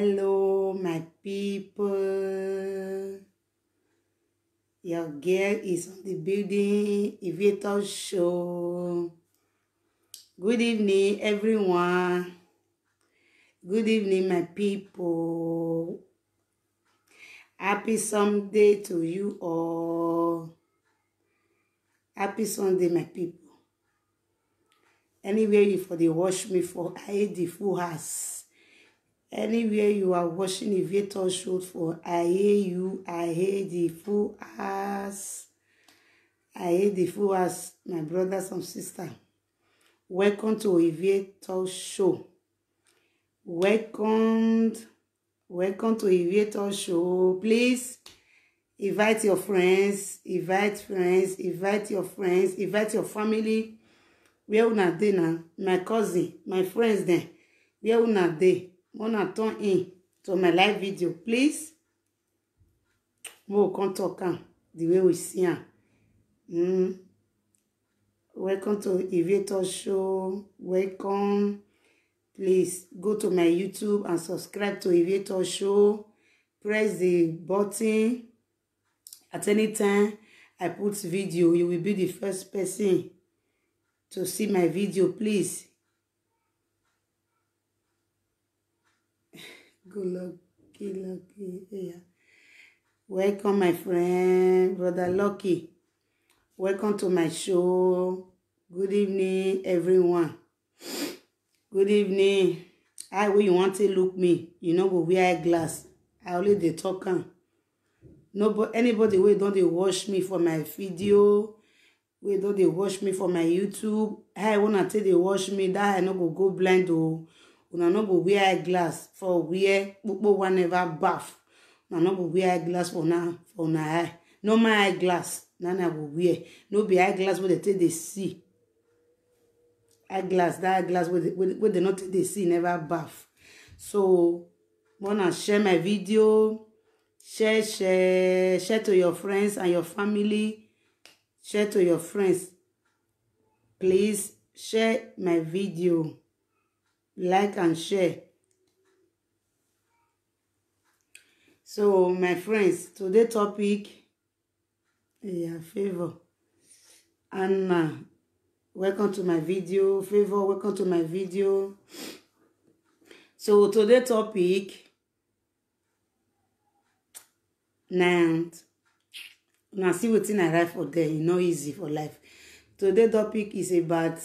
Hello, my people. Your girl is on the building. Aviator Show. Good evening, everyone. Good evening, my people. Happy Sunday to you all. Happy Sunday, my people. Anywhere you for the watch me for, I hate the full house. Anywhere you are watching Aviator Show for, I hate you. I hate the full house. I hate the full house, my brothers and sisters. Welcome to Aviator Show. Welcome to Aviator Show. Please invite your friends, invite your friends, invite your family. Where una dey now? My cousin, my friends then. Where una dey? Wanna turn in to my live video, please. We'll come talk the way we see am. Welcome to Aviator Show. Welcome. Please go to my YouTube and subscribe to Aviator Show. Press the button. At any time I put video, you will be the first person to see my video, please. Good lucky. Yeah. Welcome, my friend, Brother Lucky. Welcome to my show. Good evening, everyone. Good evening. How you want to look me? You know, go wear eyeglass. I only dey talk am. Nobody, anybody wey don't dey watch me for my video, wey don't dey watch me for my YouTube. How I wanna take dey watch me that I no go blind o. Una no go wear eyeglass for wear people one never bath. Una no go wear eyeglass for na eye. No my eyeglass. Nana go wear. No be eyeglass where they take they see. Eyeglass, that eyeglass where they not take they see never bath. So wanna share my video. Share to your friends and your family. Share to your friends. Please share my video. Like and share. So my friends, today's topic, Favor. Anna, welcome to my video. Favor, welcome to my video. So today's topic, now see what's I write for there. You know, easy for life. Today's topic is about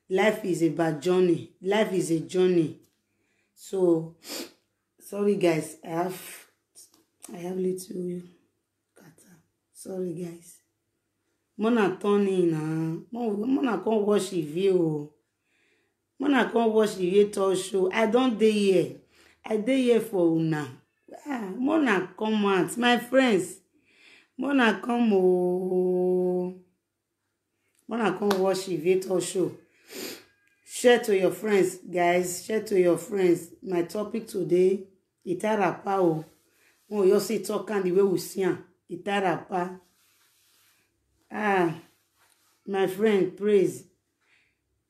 life is about journey. Life is a journey. So sorry guys, I have little kata. Sorry guys. Mona turn in Mona come watch the video. Mona come watch the Aviator Show. I don't dey here. I dey here for una. Mona come out. My friends. Mona come Mona come watch the Aviator Show. Share to your friends, guys. Share to your friends. My topic today, Itarapa o. When you see talking the way we see am, Itarapa. My friend, praise.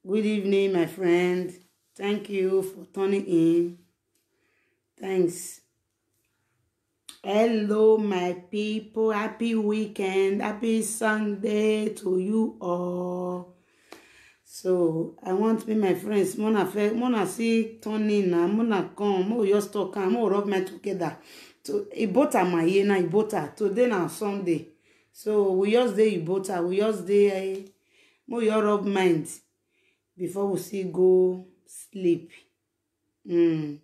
Good evening, my friend. Thank you for tuning in. Thanks. Hello, my people. Happy weekend. Happy Sunday to you all. So I want me, my friends, Mona see turning now, Mona come, Mo just talk, Mo rub my together. To Ibota my here na Ibota. Today na Sunday. So we just dey Ibota, we just dey Mo your rub mind before we see go sleep. I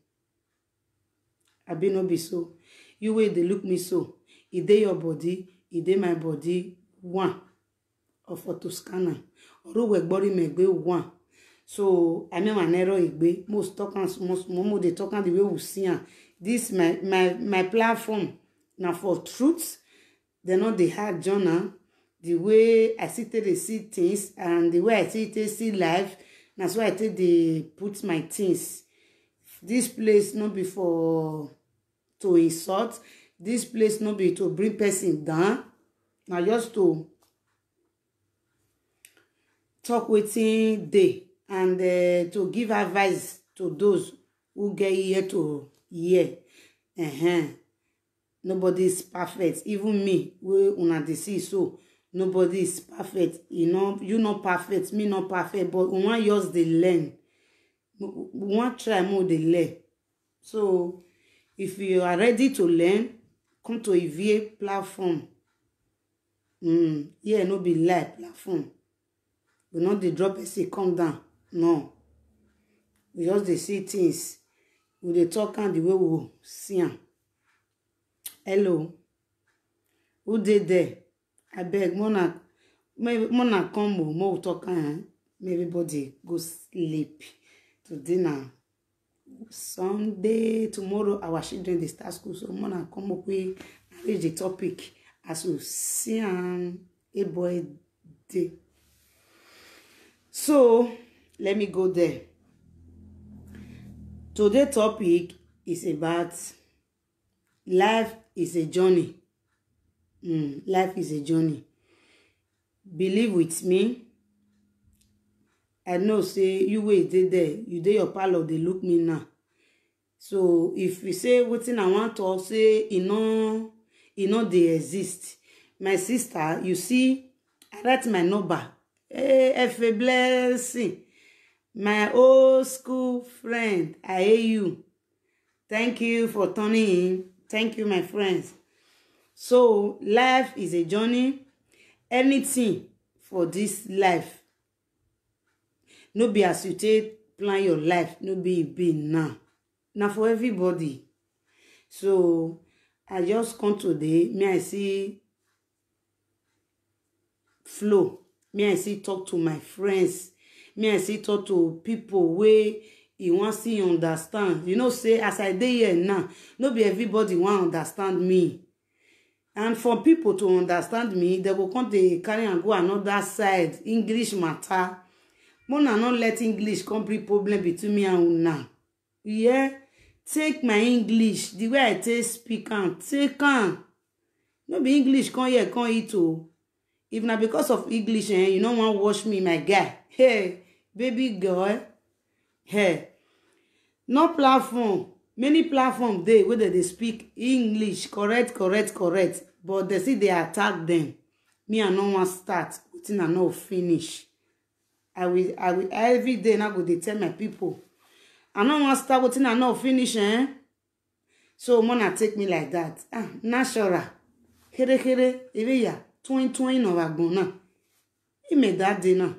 be no be so. You way they look me so. It dey your body, it dey my body, one of photo scanner. Oruwe gbori megbe one. So I mean an error igbe. Most talk and most they talk and the way we see am. This my platform now for truth. They not the hard journal. The way I see they see things and the way I see they see life. That's why I take they put my things. This place not be for to insult. This place not be to bring person down. Now just to talk within day and to give advice to those who get here to hear. Nobody is perfect. Even me, we una dey see so. Nobody is perfect. You know, you not perfect, me not perfect, but we want yours dey learn. We want try more dey learn. So, if you are ready to learn, come to EVA platform. Yeah, no be lie platform. We not dey drop and say come down. No. We just dey see things. We dey talk and the way we see am. Hello. Who did there? I beg, Mona come more talk and everybody go sleep. Today now. Sunday, tomorrow our children they start school. So Mona come up with arrange the topic as we see a boy day. So let me go there. Today's topic is about life is a journey. Life is a journey. Believe with me. I know say you wait there. You dey your parlor, they look me now. So if we say wetin I want to say, you know they exist. My sister, you see, I write my number. Hey, a blessing. My old school friend, I hear you. Thank you for turning in. Thank you, my friends. So, life is a journey. Anything for this life. No be as you take plan your life. No be now. Now for everybody. So, I just come today. Me, I see flow. Me, I see talk to my friends. Me, I see talk to people where you want see understand. You know, say, as I dey here now, no be everybody want understand me. And for people to understand me, they will come to carry and go another side. English matter. Mona not let English come bring problem between me and una. Yeah? Take my English, the way I take speak am, take am. No be English come here, come eat o. If na because of English, you no want watch me, my guy. Hey, baby girl. Hey. No platform. Many platforms dey where they speak English correct. But they see they attack them. Me, I no want start. Wetin I no finish. I will every day now go dey tell my people. I no want start wetin I no finish, So Mona take me like that. Natural. Here, ebe ya. Twin of agbona. He made that day now.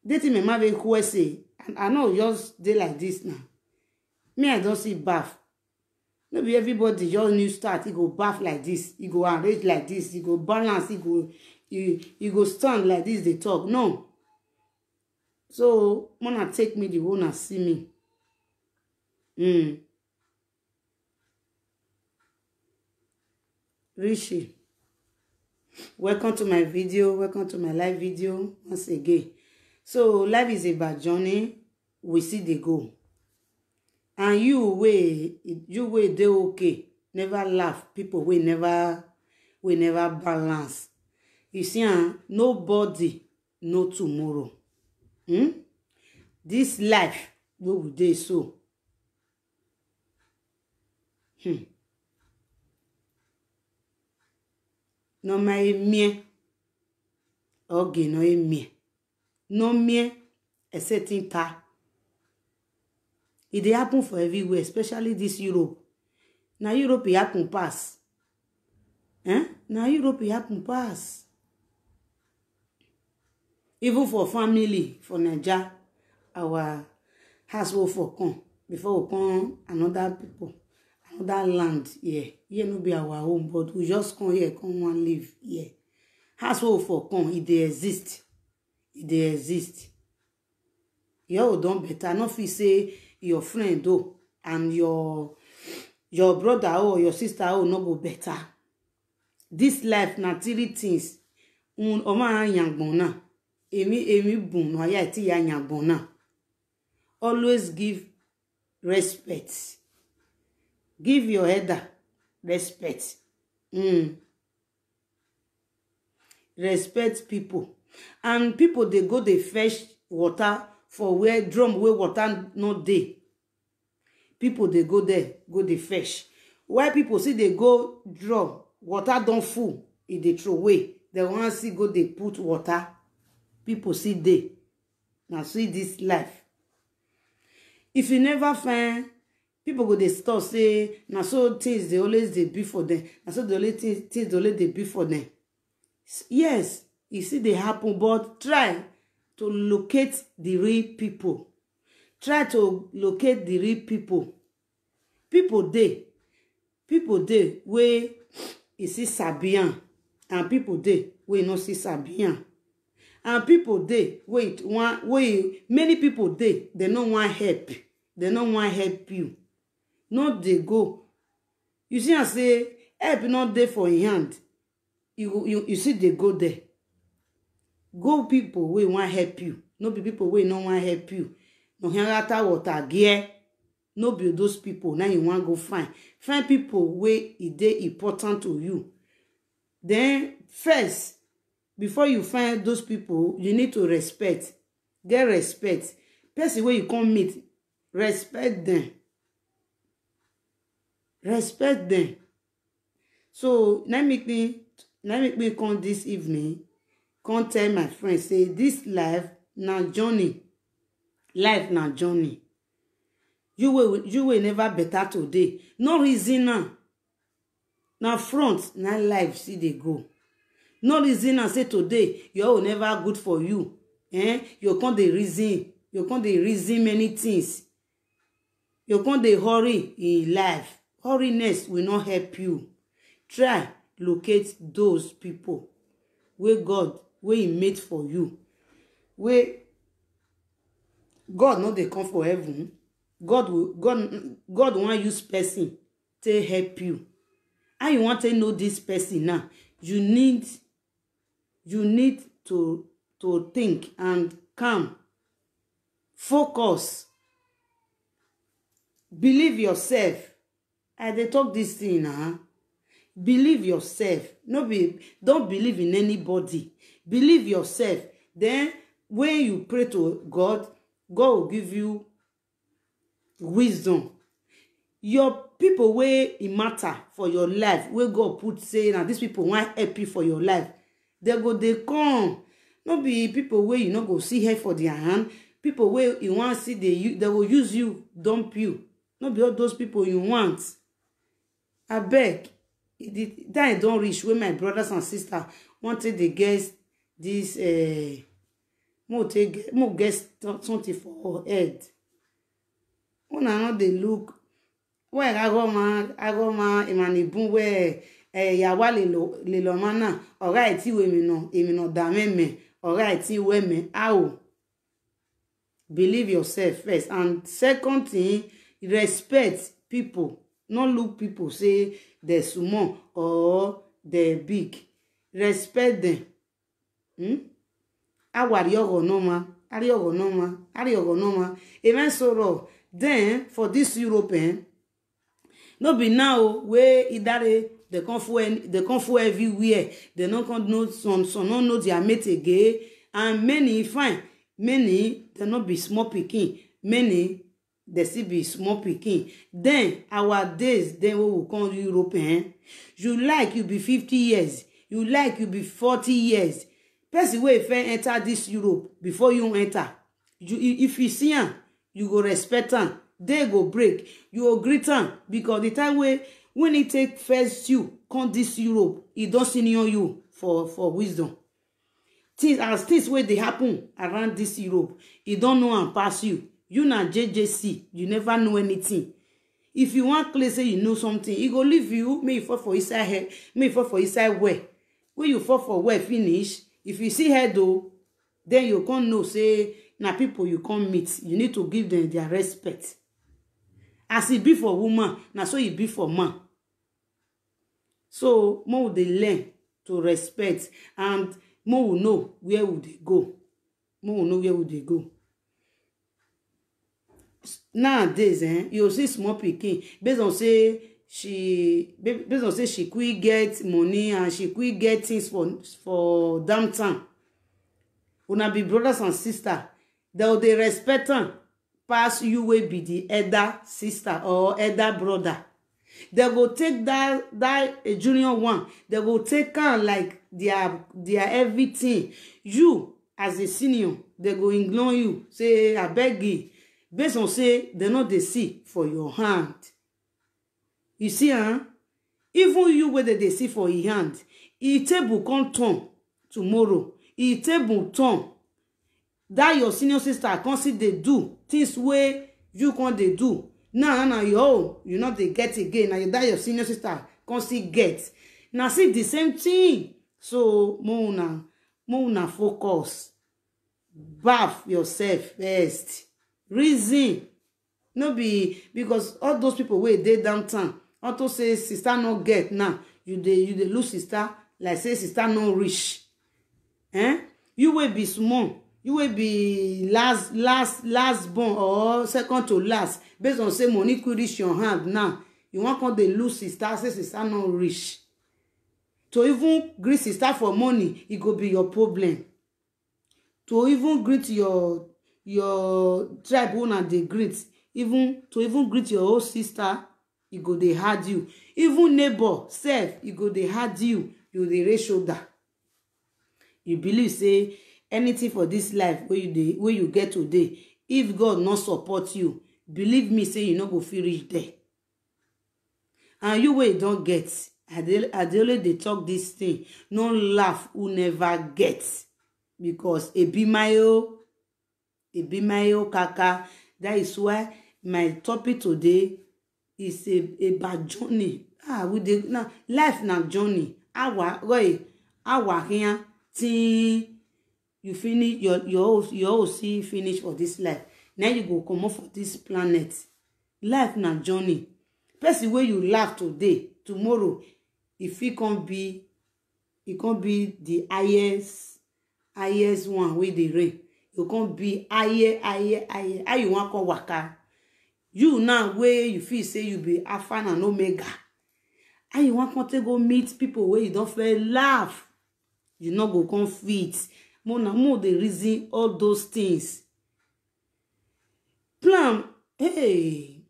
Date me ma be say. I know just day like this now. Me, I don't see bath. No be everybody just new start. He go bath like this. He go arrange like this. He go balance. He go stand like this. They talk. No. So, Mona take me the one and see me. Rishi. Welcome to my video. Welcome to my live video once again. So, life is about journey. We see the goal. And you way they okay. Never laugh. People we never balance. You see, nobody no tomorrow. This life we will dey so. No my me. Okay, no me. No me a certain ta. It dey happen for everywhere, especially this Europe. Now Europe it happen pass. Now Europe it happen pass. Even for family, for Nigeria, our household for come. Before we come another people, another land, yeah. Here no be our home, but we just come here, come and live here. Household for come, it dey exist. It dey exist. You don't better. Not feel say your friend though and your brother or your sister no go better. This life na three things. Oma yangbona. Emi bun no ya ti ya yangbona. Always give respect. Give your elder respect. Respect people. And people they go they fetch water for where drum where water no dey. people they go there, go dey fetch. Why people see they go draw, water don't full, if they throw away. They want see go they put water. People see they. Now see this life. If you never find, people go they stop say, now so things they always they be for them. Now so the only things they always they be for them. Yes, you see they happen, but try to locate the real people. Try to locate the real people. People dey where you see Sabian, and people dey where you no see Sabian. And people dey wait one way many people dey they no want help. They no want help you. Not they go. You see I say help not there for in hand. You see they go there. Go people we want help you. No be people we no want help you. No henrata water gear. No be those people. Now you want go find. Find people where it dey important to you. Then first, before you find those people, you need to respect. Get respect. Person where you come meet, respect them. Respect them. So let make me come this evening. Come tell my friends, say this life na journey. Life na journey. You will never better today. No reason now. Now front, now life see they go. No reason now say today you will never good for you. You can't dey reason. You can't dey reason many things. You can't dey hurry in life. Hurriness will not help you. Try locate those people where God, where He made for you. Where God not they come for heaven. God want use person to help you. And you want to know this person now. You need to think and calm. Focus. Believe yourself. I dey talk this thing now. Believe yourself. Don't believe in anybody. Believe yourself. Then when you pray to God, God will give you wisdom. Your people where it matter for your life, where God put say now these people want help you for your life, they come. Not be people where you not go see help for their hand. People where you want see they will use you, dump you. Not be all those people you want. I beg. That I don't reach where my brothers and sisters wanted to guess this more guess something for head. When I know they look where I go ma imanibun where yawa le lo mana ora iti we mi no da me ora iti we me how. Believe yourself first, and second thing, respect people. Not look people say they're small or they're big. Respect them. Even so, then for this European, no be now where either they come for everywhere. They don't know some no know their mate again, and many fine. Many they not be small picking. Many they still be small picking. Then our days, then we will come European. You like you be 50 years. You like you be 40 years. Person wey first enter this Europe before you enter. If you see him, you go respect him. They go break. You go greet him because the time when he take first you come this Europe, he don't senior you for wisdom. Things where they happen around this Europe, he don't know and pass you. You na JJC, you never know anything. If you want to say you know something, he go leave you. May you fall for inside head, may you fall for inside where. When you fall for where finish, if you see head though, then you can't know say na people you can't meet. You need to give them their respect. As it be for woman, na so it be for man. So more they learn to respect, and more will know where would they go. More will know where would they go. Nowadays, you see small pikin based on say she quick get money and she quick get things for downtown. Una be brothers and sisters. They respect them. pass you will be the elder sister or elder brother. They go take that junior one. They go take on like their everything. You as a senior, they go ignore you. Say I beg you. Based on say they know they see for your hand. You see, huh? Even you whether they see for your hand, e table come turn tomorrow. E table turn. That your senior sister can't see they do things way you can't they do. Now your own, you know they get again. Now that your senior sister can't see get. Now see the same thing. So Mona focus. Bath yourself first. Reason. No be because all those people wey dey downtown auto say sister no get now. You dey lose sister like say sister no reach. You will be small. You will be last born or second to last. Based on say money could reach your hand now. You want come dey lose sister, say sister no reach. To even greet sister for money, it go be your problem. To even greet your tribe una dey greet, to even greet your own sister, it go dey hard you. Even neighbor self, it go dey hard you. You dey raise shoulder. You believe say anything for this life where you get today, if God not support you, believe me say you no go fit reach there. And you wey don't get, I dey only dey talk this thing. No laugh who never gets, because ebi mayo kaka. That is why my topic today is about journey. We dey now life na journey. Our here till you finish your see finish for this life. Now you go come up for this planet. Life na journey. Person where you laugh today, tomorrow, if it can't be the highest one with the rain. You can't be higher. How you want to waka? You now where you feel say you be Alpha and Omega. How you want to go meet people where you don't feel laugh? You not go come fit. More the reason all those things. Plan, hey,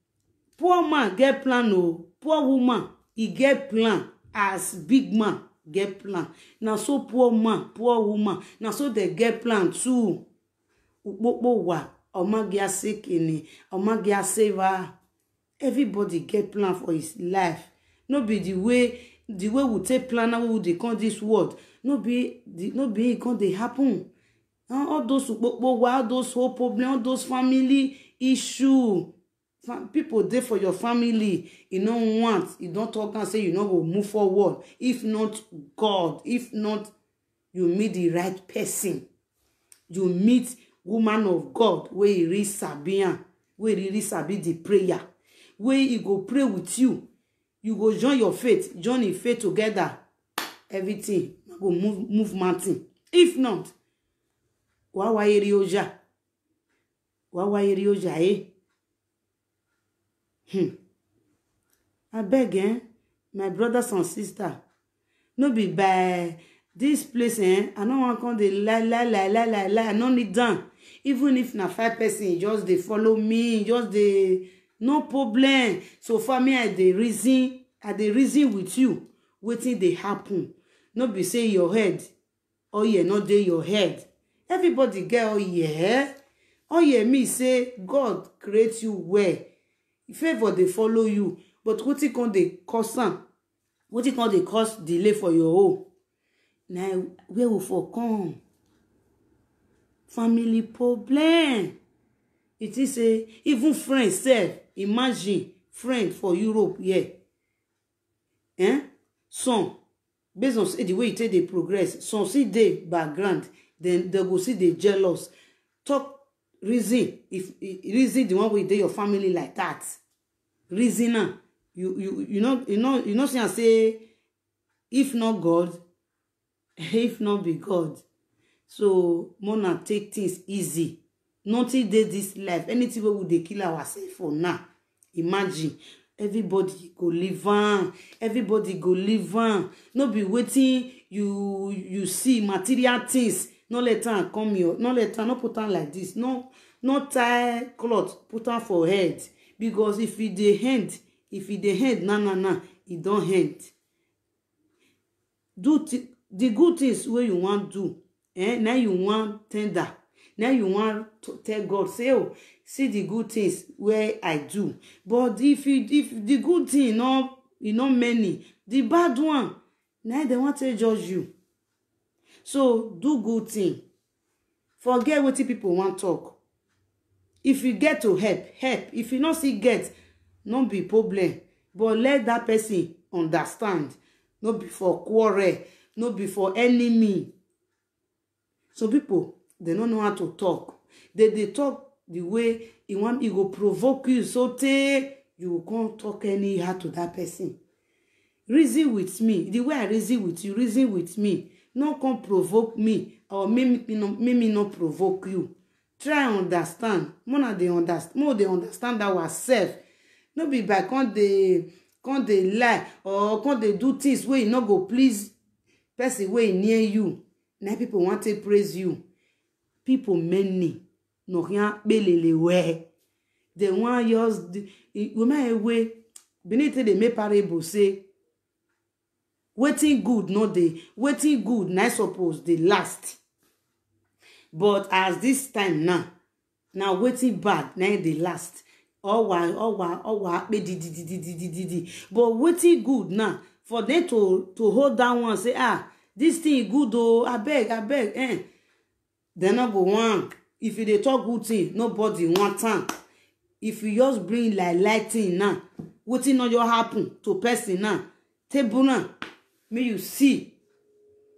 poor man get plan, oh, poor woman, he get plan as big man get plan. Now so poor man, poor woman, now so they get plan too. Omagia sekini, omagia saver. Everybody get plan for his life. No be the way we take plan now we dey come this world. No be it can they happen. All those whole problem, all those family issue. People there for your family. You don't want, you don't talk and say you know go move forward. If not God, if not you meet the right person. You meet woman of God where you read Sabian, where you really sabi the prayer, where you go pray with you. You go join your faith, join your faith together. Everything go move mountain. If not, wawa erioja, I beg, my brothers and sisters, no be by this place, I don't want to come the lie. I no need done. Even if na 5 person, just they follow me, just they no problem. So for me, I dey reason with you. Wetin dey happen. No be say your head, oh yeah, not dey your head. Everybody get oh yeah. Oh yeah, me say God create you well. Favor they follow you. But wetin come dey cause am? Wetin come dey cause delay for your own? Now where we for come? Family problem. It is a even friends self. Imagine friend for Europe, yeah. Some based on the way you take the progress, some see the background, then they go see the jealous. Talk reason if reason the one with your family like that. Reason you know see and say if not God, if not be God. So Mona take things easy. Nothing dey this life. Anything we would they kill ourselves for now. Imagine everybody go live on. Everybody go live on. No be waiting. You see material things. No let her come here. No let her not put on like this. No no tie cloth put am for head, because if e dey end, na e don end. Do the good things wey you wan do, now you wan tender, now you wan tell God, say, oh, see the good things wey I do. But if the good thing no many, the bad one, now they want to judge you. So do good thing. Forget what people want talk. If you get to help. If you not see get, no be problem. But let that person understand. No be for quarrel, no be for enemy. So people, they don't know how to talk. They talk the way it go provoke you, so you can't talk anyhow to that person. Reason with me. The way I reason with you, reason with me. No come provoke me or make me not provoke you. Try understand. More they understand ourselves. No be by can't they lie or can't they do things where you not go please person way near you. Now people want to praise you. People many no rien belele we. They want yours. Women away beneath the me parable say. Waiting good, no dey. Waiting good, na suppose dey last. But as this time now waiting bad, na dey last. Owa, di. But waiting good now, for them to hold down one, say, this thing good, oh, I beg, They not go one. If you dey talk good thing, nobody want time. If you just bring like lighting now, waiting not your happen to person now, table now. May you see.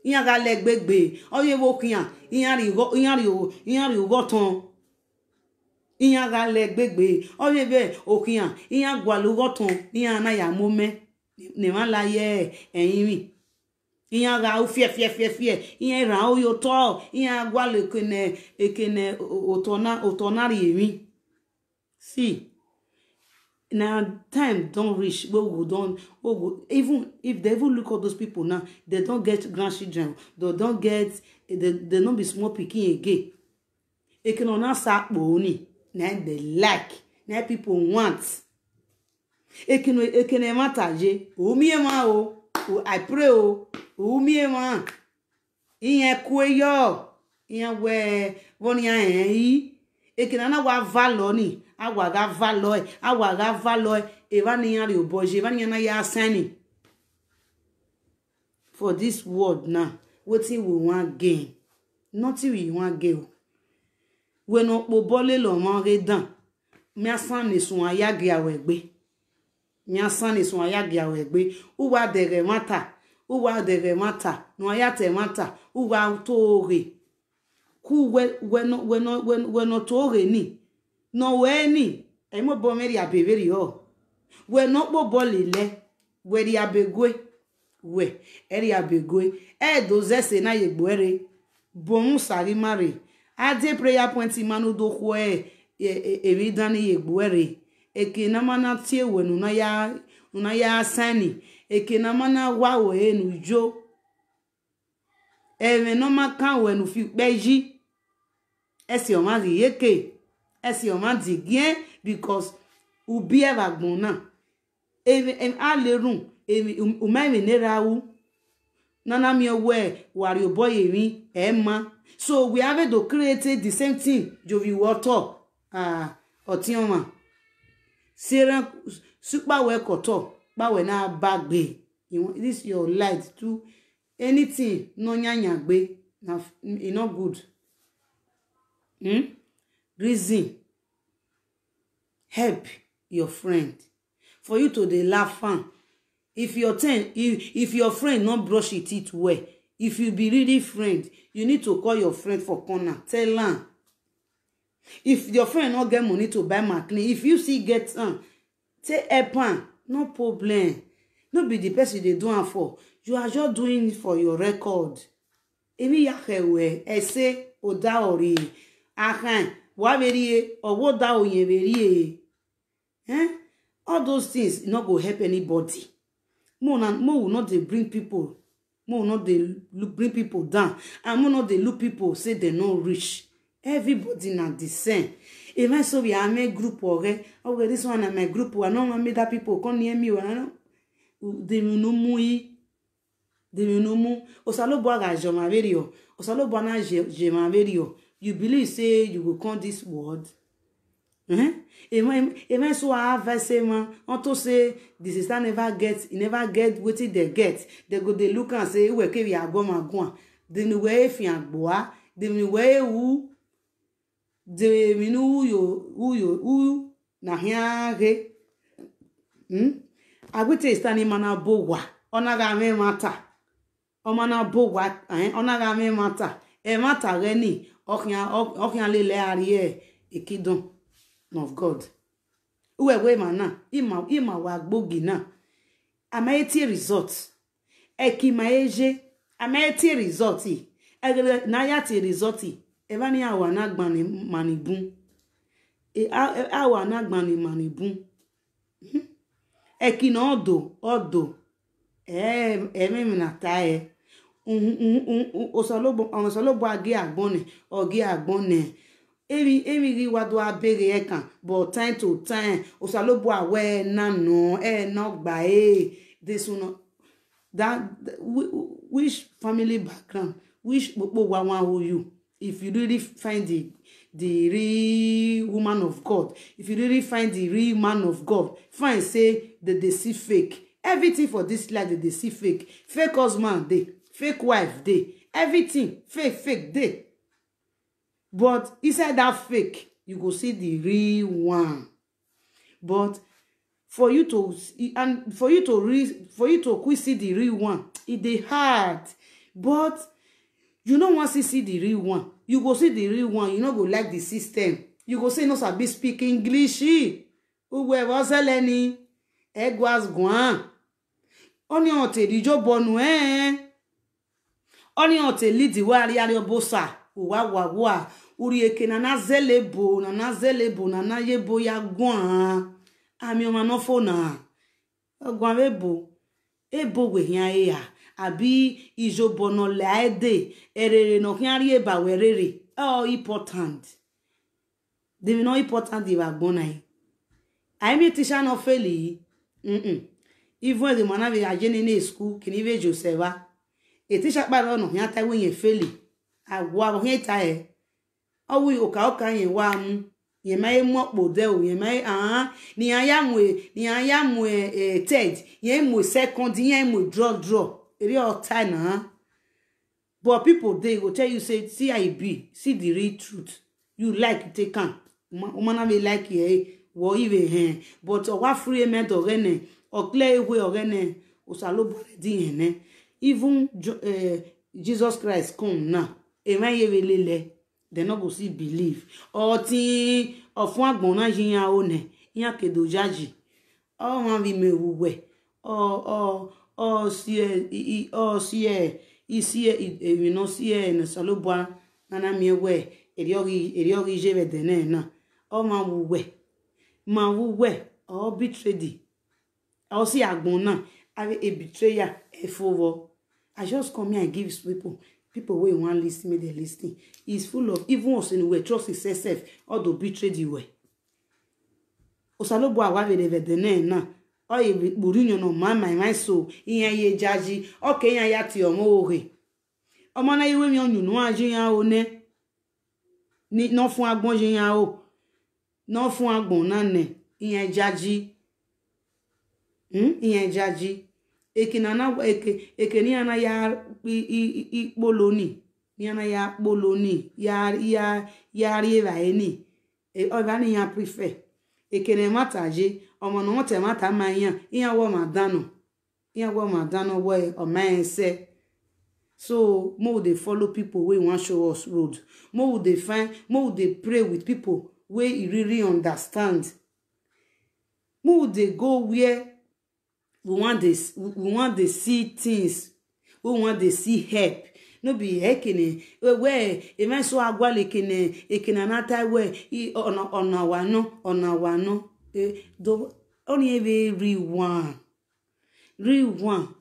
Iyan ga leg gbegbe. Oye wo kiyan. Iyan ri go ton. Iyan ga leg gbegbe. Oye be okiyan. Iyan gwa lu go ton. Iyan na ya mome. Ne ma la ye eyin mi. Iyan ga u fie. Iyan ra o yo to. Iyan gwa le ekene otonari emi. See. Now time don't reach even if they even look at those people now, they don't get grandchildren, they don't be small picking again. It can not start boni. Now they like, now people want. It can matter je. I pray ma. Iyan kweyo. Iyan we vonia it can na valor ni. Awaga valor. Evani yari oboje. Evani yana ya signing. For this world now, what we want gain? Nothing we want gain. We no bole lo man redan. Mi asan ni sun ayage awegbe. Uwa dere mata. No ayate mata. Uwa tore. Ku we no tore ni. No we ni. Emo bo meri abeveri ho. We no bo bolile. We ri abegwe. We eri abegwe. Doze se na yegwere. Bon sari mare. Ade prayer point manu do kwe evi dani yegwere. Eke na mana tie we una ya sani. Eke na mana wa we nu jo. Eve no makan we nu fi beji. Esi o ma ri yeke. Esi o ma digien because ubi eva gbona. Eve alerun o ma me nera u. Nana mi owe wari oboy emi ema. So we have to create the same thing. Jovi water. Otioma. Sera super we koto. Ba we na bagbe. This your light to anything no nyanya gbe. Na e not good. Reason. Help your friend. For you to dey laugh fun. If your friend not brush your teeth well, if you be really friend, you need to call your friend for corner. Tell her. If your friend not get money to buy McLean, if you see get say help, no problem. No be the person they do it for. You are just doing it for your record. Emi yakewe ese oda ori ahan wa verie owo da oyen verie. All those things not go help anybody. Mo will not they bring people. Mo will not they bring people down. And mo not they look people say they not rich. Everybody not the same. If I saw we are my group or this one and my group, I know I made that people come near me. They will know me. They will know me. Osalo boaga jemaverio. Osalo bona jemaverio. You believe say you will come this word? Even so I have say man, unto say the sister never get what they get. They go they look and say we we are going. They know where if you are they know where who they know who na here. I go tell stani mana bowa. Onaga me mata. Omana bowa onaga me mata. E mata reni okyan lele ariye ekidon of God. Uwe mana ima wa gbogi na. Amaeti result. Eki maeje amaeti result. Na ya ti result. Eba ni awa na gban ni manibun. Awa na gban ni manibun. Eki no odo. Me na tae. Osalobo agi agbone. Emi ri wado abere ekan, but time to time osalobo awe na no gba this one that which family background, which popo wa who you. If you really find the real woman of God, if you really find the real man of God, find say that they see fake. Everything for this life they see fake. Fake husband they, fake wife they, everything fake they. But inside that fake, you go see the real one. But for you to quick see the real one, it dey hard. But you don't want to see the real one. You go see the real one. You no go like the system. You go say no sabi speak English. Uwe wazeleni egwas gwan. Oni ote dijo bonu Oni ote lidi wari ari obosa. Wa uri ekena na zelebo na yebo ya gwan ami o ma no fona gwan ebo we yan ya abi ijobo no laide erere no kan ri eba werere important they no important the bagbon ai me teacher no fail even the man be ajeni na school kini be Josepha e teacher pa no yan ta we yen fail agwa bo yen ta owi oka yen wa mu yen mai mo pode o yen mai ni aya mu third yen mu second yen mu draw eri all time na. But people they go tell you say see I be see the real truth you like take am woman be like wo even but o wa free element orene o clear way orene o salobo di yen even Jesus Christ come now e man ye lele they no go see believe or ti ofun agbon na yin o ne yan kedo jaji o man bi me wuwe o see you know see na salobo na mi we eri ori je be de na o man wuwe o betrayed o see agbon na ave a betrayer e fowo. I just come here and give people wey want listen me they listen. It's full of even us anyway trust itself or to betray the way. Osalobo awa ve de na o e burinyo no my so iyan ye jaji okay yan ya ti omo ore. Omo na iwe mi onyu nu aji yan o ne ni no fun agbon je yan o no fun agbon na ne iyan jaji iyan jaji ekinana ekeni ana ya ikpoloni ni ana ya poloni ya ri eva eni o ba ni ya prefer ekene mataje omo no te mata mayan iyan wo madano we o man say so mo dey follow people wey wan show us road mo dey pray with people wey really understand mo dey go where we want to see things. We want to see help. No be ekene we e me so agwale ekene na tai we ona wano do only every one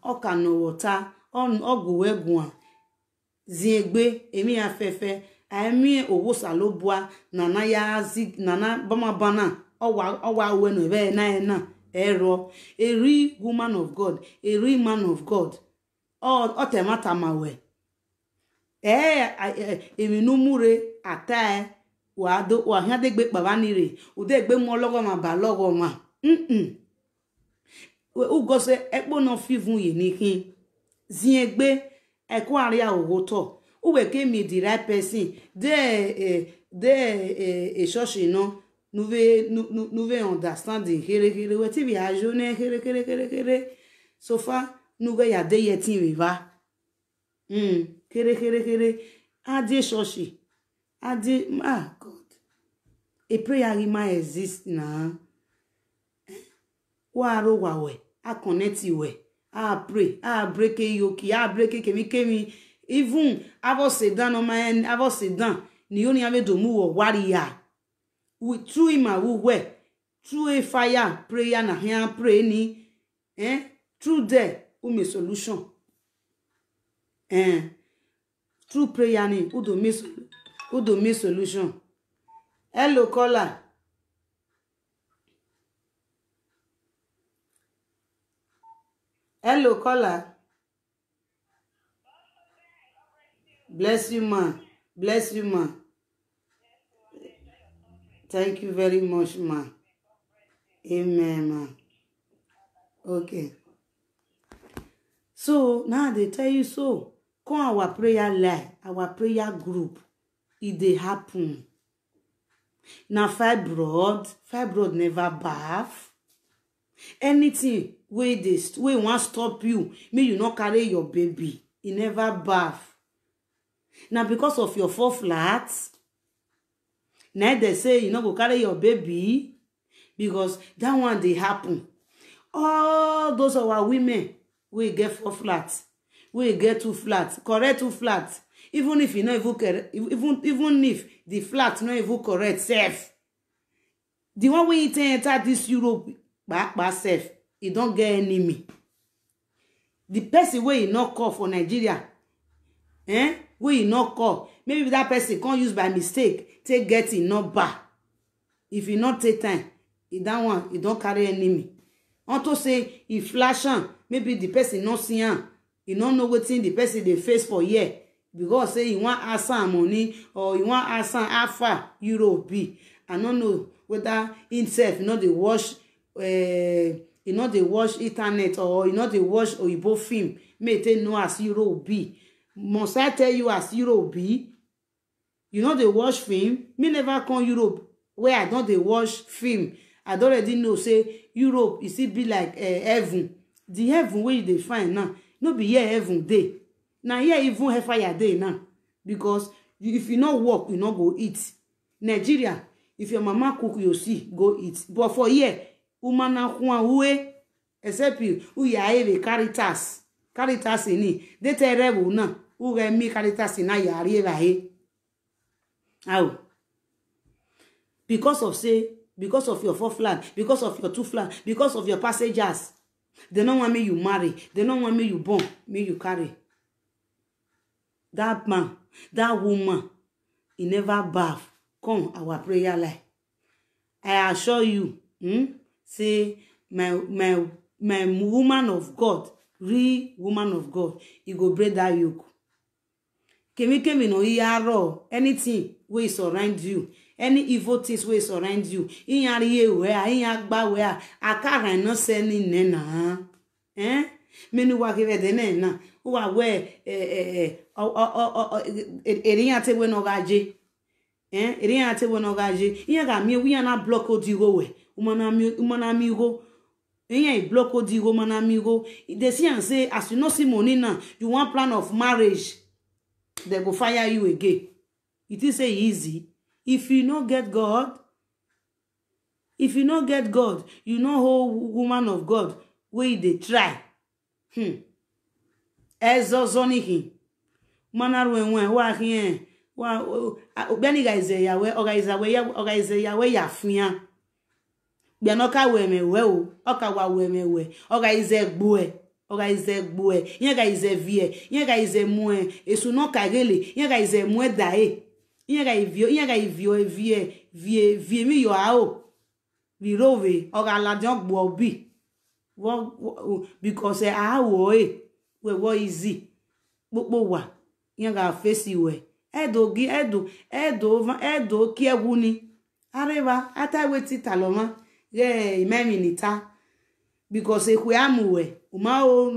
o kan no water on oguwegun ziegbe emi afefe ami owo salobua nana ya zi nana bama bana owa we no be na ero a real woman of God, a real man of God. O temata mawe emi no mure ata wa do wa hia de gbe baba ni re o de gbe mo logo ma ba logo ma u go se epo no fivun ye ni kin zin egbe eko aria owo to u we ke mi the right person de church no nous ve understand here we ti bi ajo ne here so far nous ga ya de yetin we va here adi church adi God a prayer might exist na wa ro wa we a connect we a pray a break yoki a break kemi even avo se dan no man avo se dan ni oni ave do mu wo warrior we through him we through a fire prayer na here pray ni through there we make solution through prayer ni who do make solution. Hello caller. Hello caller. Bless you ma. Bless you ma. Thank you very much ma. Amen ma. Okay. So now they tell you so. Come our prayer line, our prayer group. It dey happen. Now fibroid never bath. Anything wey want stop you, may you not carry your baby. It never bath. Now because of your 4 flats, now they say you not go carry your baby because that one they happen. All those our women we get 4 flats, we get 2 flats, correct 2 flats. Even if you not even correct, even if the flat not even correct self, the one we enter this Europe by self, it don't get enemy. The person where you not call for Nigeria, where you not call, maybe that person can't use by mistake, take get it not bad. If you not take time, it that one, it don't carry enemy. Want to say if flashing, maybe the person not see him, you don't know what thing the person they face for year. Because say you want ask some money or you want ask some alpha euro be. I don't know whether himself you know they watch internet or you know they watch Oyibo film. May they know as euro be. Must I tell you as euro be? You know they watch film. Me never come Europe where I don't they watch film. I don't already know say Europe is it be like heaven. The heaven where they find now. No be here heaven day. Now here even hellfire day now. Because if you not work, you not go eat. Nigeria, if your mama cook, you see, go eat. But for here, umana huwe, except you, ya have Caritas. Caritas ini. They tell rebu na. Uwe mi Caritas ina ya arrive he. How? Because of your 4 flat, because of your 2 flat, because of your passengers. They don't want me you marry. They don't want me you born. Me you carry. That man, that woman, he never bath. Come our prayer line. I assure you, say my woman of God, real woman of God, he go break that yoke. Kemi no yaro anything wey surround you, any evil things wey surround you. Inyariye we, inyagba we, akara no sending nena. Menu wa give de na. Uwa we eriyan te we no gaje. Eriyan te we no gaje. Iyaga mi we na block odigo we. Umana mi go. Iyan block odigo mana mi go. They see and say as you no see money now, you want plan of marriage. They go fire you again. It is say easy. If you not get God, you know whole woman of God where they try. Ezozonihi. Manarwen wa hien. Wa beni guys yawe organize yawe ya fian. Bianoka we me we o. Oka wa we me we. Organize gboe. Yen guys vie. Yen guys mwe. Esu no kagele. Yen guys mwe dae. vie mi yo ao vi rove o ga la jon gbo bi because awo we wo easy popo wa yen ga face we edo ki ewu ni areva ata weti taloma ye imemi nita because ekwe amuwe uma o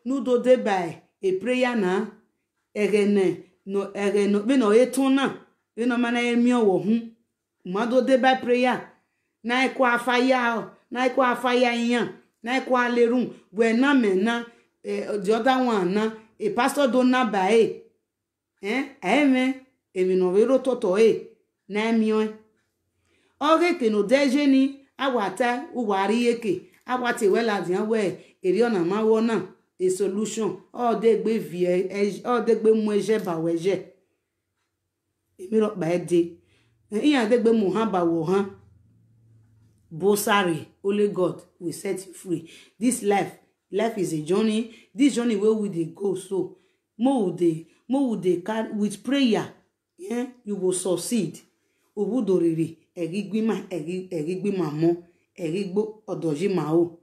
nudo de by a prayer na egene be no etuna be no mana emi owo hu uma do de by prayer na ekwa afaya yan na ekwa lerun we na me na the other one na a pastor do na by eme emi no we ro toto na emi oge ke no deje ni awata uwari eke awati wela dian we eri ona ma wo na a solution all de gbe vie all de gbe mu eje ba weje emi ro ba de iyan de gbe mu han ba wo han bosari only God will set you free. This life is a journey. This journey where we dey go, so more would they carry with prayer, yeah, you will succeed. Obudoriri egigbima mo egigbo odoji ma o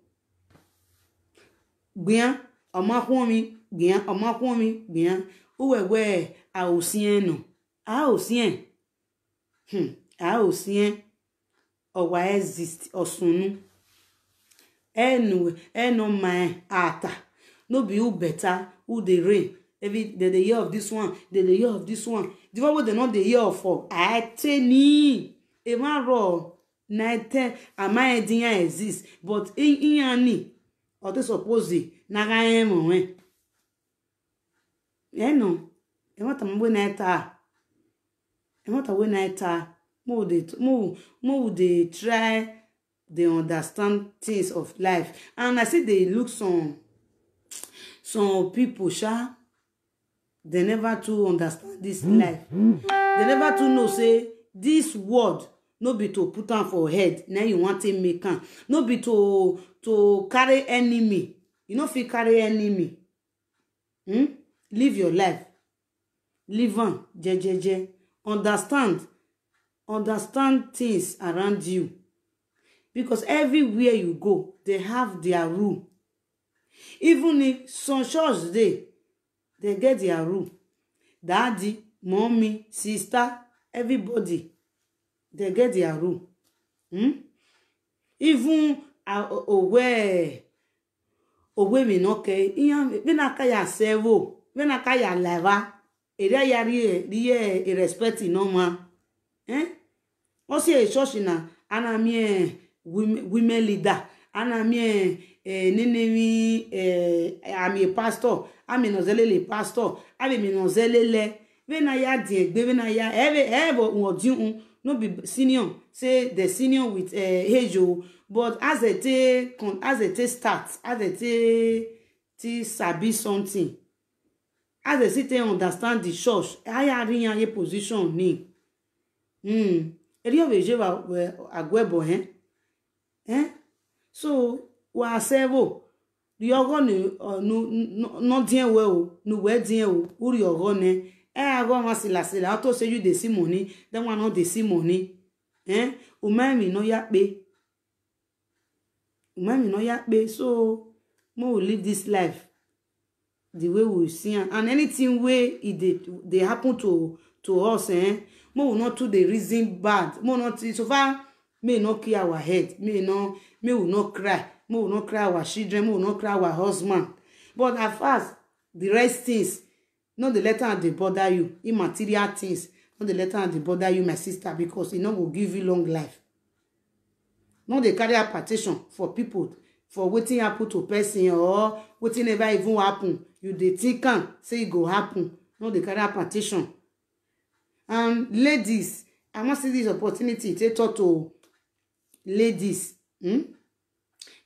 gbian omakwon mi uwewe a osien no a osien owa exist osunu eno my ata no be who better who dey reign every the year of this one the year of this one the one wey they not the year of for I tell ni e ma ro na te ama edin exist but iyan ni o to suppose na ga emo we no e want am we na eta e want we na eta mo they try they understand things of life and I see they look some people they never to understand this life. They never to know say this word no be to put on for head now you want to make am no be to carry enemy. You know if you carry enemy live your life, live on jejeje, understand things around you, because everywhere you go they have their rule. Even if some church they get their rule. Daddy, mommy, sister, everybody they get their rule. Even owe mi no ke iyan be na ka ya servo be na ka ya leva ere ya ri respect no ma o si e church na ana mi women leader ana mi nini I'm a pastor I'm no zelele pastor I'm no zelele be na ya die gbe be na ya ever won no be senior say the senior with Hejo, but as they start, as they sabi something, as they sit and understand the church, I are in a position ni. Eri obeje wa agwebo so wa servo the organ no dien we o no we dien o uri organ ne ago ma sila to say you dey see money then one not dey see money umami no yakpe so mo will live this life the way we see and anything way they happen to us mo will not to the reason bad mo not so far may not kill our head may will not cry mo will not cry our children mo will not cry our husband, but at first the rest things not the letter and they bother you immaterial things, not the letter and they bother you my sister, because it will give you long life. Not they carry a petition for people for waiting happen to person or waiting never even happen. You they think can say it go happen. Not they carry a petition. And ladies, I must see this opportunity to talk to ladies,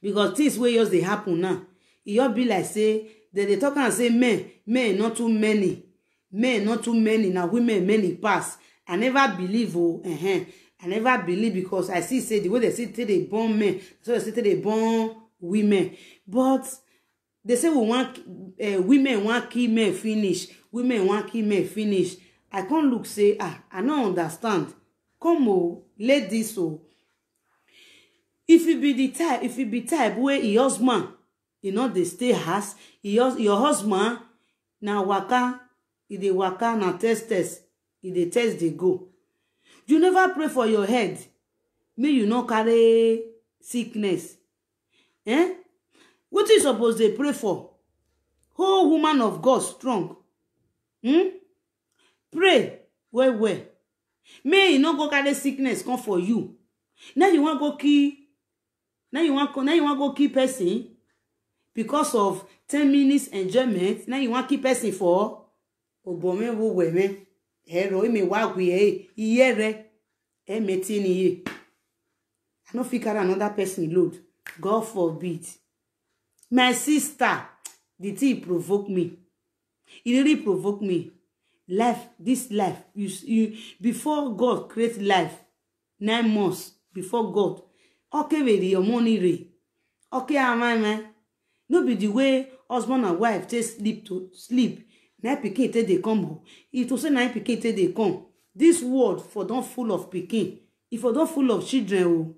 because things way yours they happen now. It all be like say they talk and say men not too many, now women many pass. I never believe I never believe, because I see say the way they say they born men, so they say they born women, but they say we want women want kill men finish, women want kill men finish. I can't look say, I don't understand. Come o, ladies o. If you be type where your husband, you know, they stay house, your husband, na waka, if they waka, na test, if they test, they go. You never pray for your head. May you not carry sickness. Eh? What you suppose they pray for? Whole woman of God strong. Pray well. May you not go carry sickness come for you. Now you want go kill. Now you want go keep person because of 10 minutes enjoyment. Now you want keep person for obome wo weme. Hero me wa gwe iyere e metini ye. I no fit carry another person load. God forbid. My sister, the thing provoke me. It really provoke me. This life, you before God create life, 9 months before God. Okay, with your money re. Okay, man. No be the way husband and wife take sleep. Na pikin take dey come home. It also na pikin take dey come. This world for don full of pikin. If for don full of children o.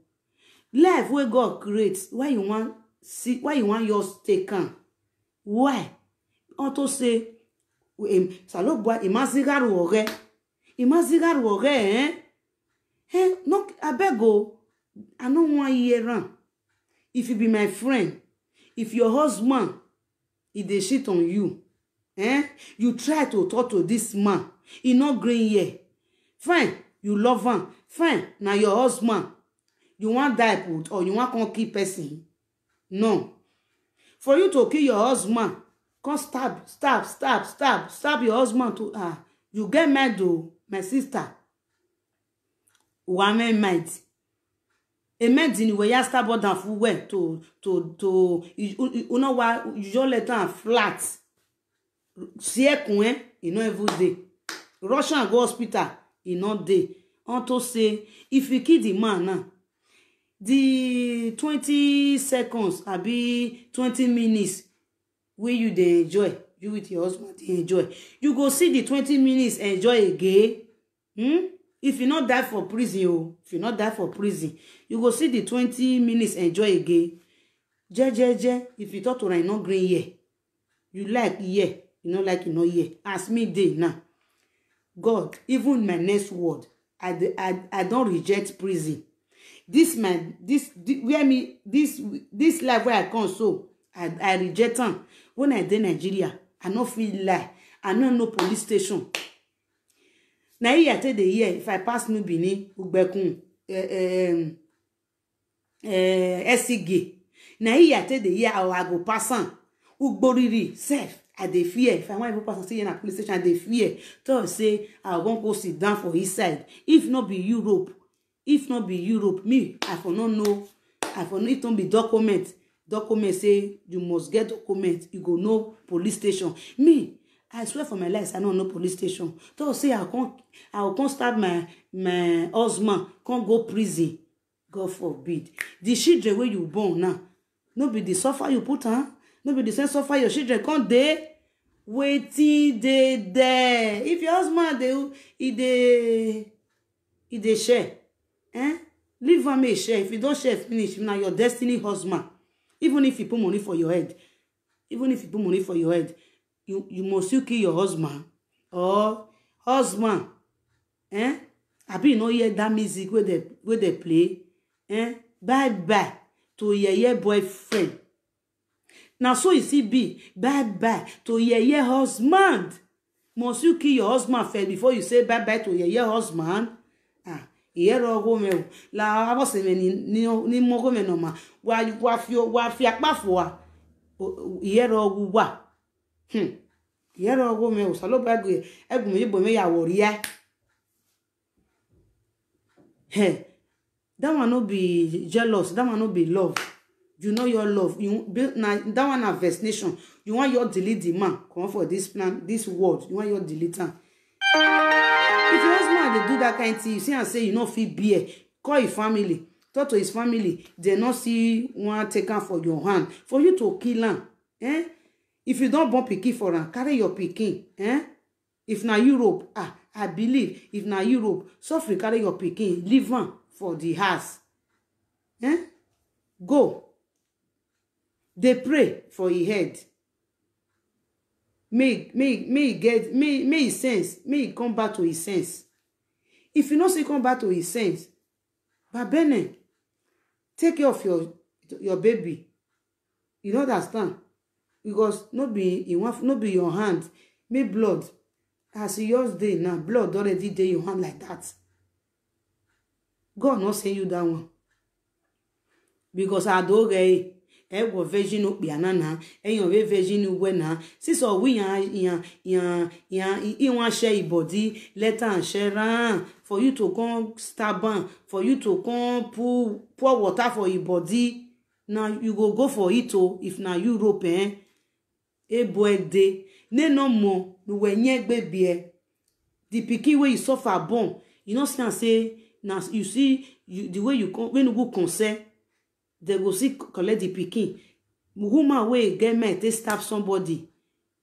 Life where God creates, why you want yours take on? Why? Auto say, salobwa imazigaru ore, no, I beg go. I don't want you around. If you be my friend, if your husband, if they shit on you, you try to talk to this man, he not green here. Fine, you love him. Fine, now your husband, you want die put or you want to kill person. No. For you to kill your husband, come stab your husband to you get mad though, my sister. Woman might. A medicine where you stab down for where to you know why you just let her flat. See you know every day. Russian go hospital, you know day. Unto say if you kill the man now, the 20 seconds be 20 minutes where you dey enjoy, you with your husband dey enjoy. You go see the 20 minutes enjoy again. If you not die for prison, you go see the 20 minutes enjoy again. If you talk to her, not green here. You like yeah, you know like you know yeah. Ask me day now. God, even my next word, I don't reject prison. This life where I come so I reject them. When I dey Nigeria, I no feel lie. I no police station. Now here tell the year if I pass New Benin, Ugbekun, SCG. Now here tell the year I go pass on Ugboriri self. I dey fear. If I want to pass and see in a police station, I dey fear. So say I won't go sit down for his side. If not be Europe, me I for not know. I for need to be document. Document say you must get document. You go no police station. Me. I swear for my life, I don't know police station. So say I can't start my husband, can't go prison. God forbid. The children where you born now, no be the suffer you put on, no be the same suffer your children can't they waiting they there. If your husband they share, leave him a share. If you don't share, finish. Now your destiny husband. Even if you put money for your head, you must still kill your husband or husband. I be no hear that music where they play. Bye to your boyfriend. Now so you see be bye to your husband. Must you kill your husband first before you say bye to your husband? Ìyẹ́rọ ọgọ́ mẹ́wò la abọ́sẹ̀ mẹ́ni ní mọ́gọ́ mẹ́nà ma wà fi apá fò wà ìyẹ́rọ ọgọ́ wà ìyẹ́rọ ọgọ́ mẹ́wò sálọ́bà ẹgbùn mi bò mẹ́yàwó rí á. That one no be jealous, that one no be love. You know your love. That one na vaccination. You want your delete the man come for this plan, this world. You want your delete am. If your husband they do that kind of thing, you see and say you no fit bear, call your family, talk to his family. They not see one taken for your hand for you to kill him. If you don't born pikin for him, carry your pikin. If na Europe, I believe if na Europe, suffer carry your pikin, leave am for the house. Go. They pray for his head. May his sense, may he come back to his sense. If you not say come back to his sense, but Bene, take care of your baby. You don't understand? Because no be your hand, make blood. As yours day now, blood already dey your hand like that. God not send you that one. Because I don't get go virgin up na your virgin na sis or we yan want share body let and share for you to come stab for you to come pour water for your body. Now you go for it if na Europe e boy day ne no more no when baby the pikin where you suffer born you know say now you see the way you come when you go concern they go see collect the pikin. Woman wey get men to stab somebody,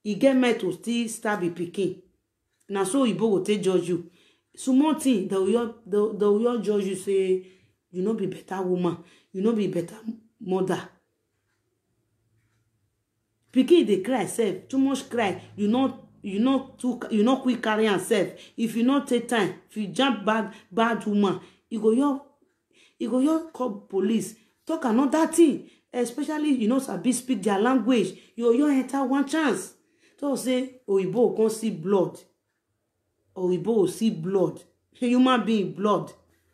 he get men to still stab the pikin. Now so Igbo go take judge you. Small thing they will judge you say you no be better woman, you no be better mother. Pikin dey cry self, too much cry. You not quick carry yourself. If you not take time, if you jump bad woman, you go call police. Talk another thing, especially you know sabi speak their language. You enter one chance. So say Oyibo can see blood. Oyibo see blood. Human being blood.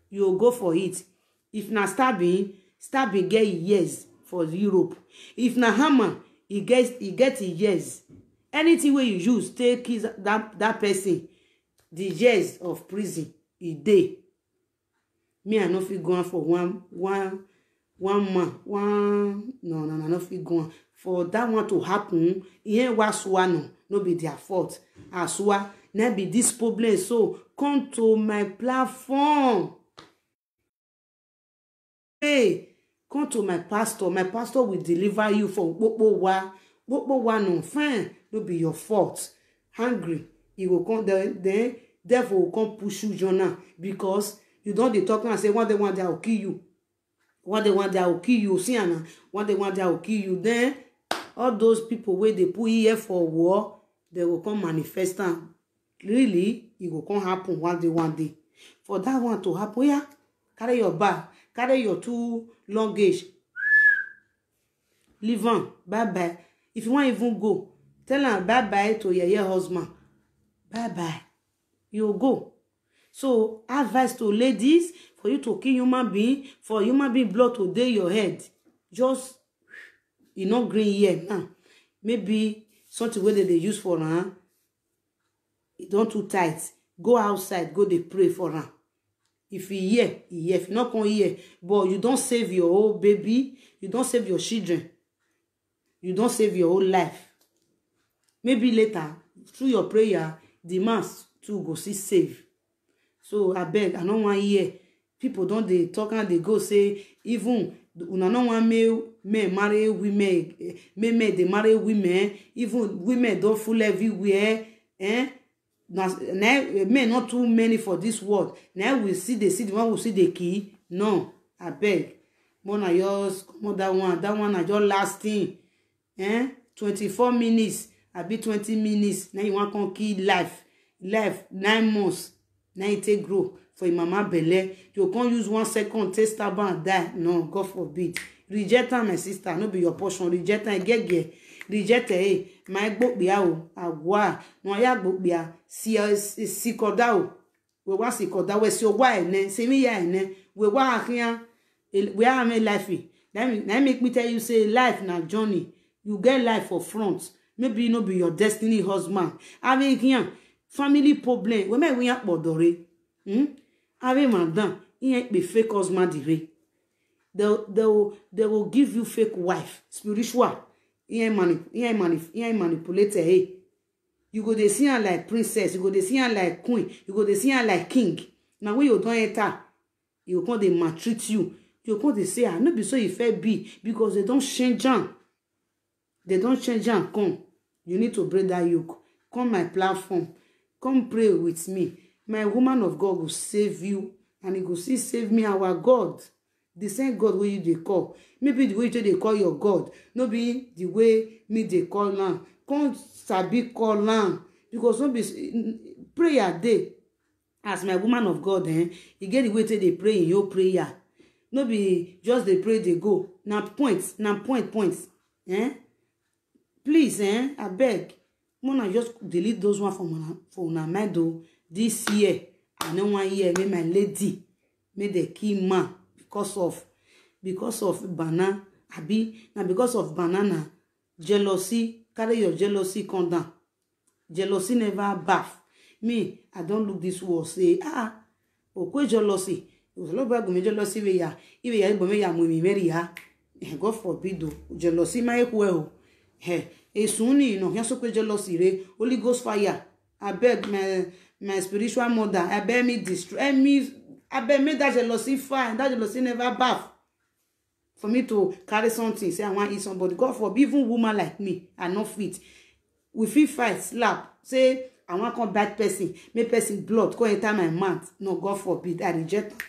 You go for it. If na stabbing get years for Europe. If na hammer, he get years. Anything where you use take that person, the years of prison, a day. Me I no fit go on for one man, no fit go on. For that one to happen, it ain't was no be their fault. Aswa, na be this problem. So come to my platform. Hey, come to my pastor. My pastor will deliver you from Bobo no fine. No be your fault. Hungry, he will come. Then devil will come push you, Jonah, because you don't dey talk and say what they want, they will kill you. What they want, they will kill you. See, Anna, what they want, they will kill you. Then all those people where they put here for war, they will come manifest and really it will come happen one day. For that one to happen, yeah, carry your bag, carry your two luggage, leave on, bye. If you want even go, tell her bye to your husband. Bye. You go. So advice to ladies, for you to kill human being, for human being blood to dey your head. Just you not green here now. Maybe something where they use for her. It don't too tight. Go outside, go they pray for her. If he hear, if you not come here, but you don't save your whole baby, you don't save your children, you don't save your whole life. Maybe later, through your prayer, the mass too go see save. So I beg, I don't want hear. People don't they talk and they go say, even una no want men marry women, men they marry women, even women don't fool everywhere. Now men not too many for this world. Now we see the one who see the key. No, I beg. Mona yours, come on that one I just lasting. 24 minutes, I be 20 minutes. Now you want to kill life 9 months. Now you take grow for your mama belly. You can't use 1 second, taste tab and die. No, God forbid. Reject her, my sister. No be your portion. Reject her, get. Reject her, my book be out. Agua. No, ya book be a si kodao. We want si kodao. We see your wife, ne. See me ya, ne. We want here. We are me life. Let make me tell you, say life na journey. You get life for front. Maybe no be your destiny husband. Avec here. Family problem. We may we have bodore. Avec madam. He ain't be fake husband dire. They will give you fake wife. Spiritual. He ain't manipulated. Hey. You go to see her like princess. You go to see her like queen. You go to see her like king. Now when you don't enter, you come they maltreat you. You come they say, no be so you fair be because they don't change on. They don't change on. Come. You need to break that yoke. Come my platform. Come pray with me. my woman of God will save you, and he go see save me. Our God, the same God wey you dey call, maybe the way you dey call your God, no be the way me dey call am. Come sabi call am, because no be prayer dey. As my woman of God, you get the way to dey pray in your prayer. No be just dey pray dey go. Na points, points. Please, I beg. Mona just delete those one from una mind though. This year, I no one year make my lady make the key man because of banana. Abi na because of banana. Jealousy, carry your jealousy come down. Jealousy never bath. Me, I don't look this word say okwe jealousy. Oloba go me jealousy we ya. Iwe ya ibo me ya mu mi meri ya. God forbid o. Jealousy ma ekwe o. Esuni no yan so kwe jealousy re. Holy Ghost fire. I beg my spiritual mother. I beg me destroy me. I beg me that jealousy fire. That jealousy never bath. For me to carry something, say I want to eat somebody. God forbid, even woman like me, I not fit. We fit fight, slap. Say I want to come bad person, make person blood go enter my mouth. No, God forbid, I reject.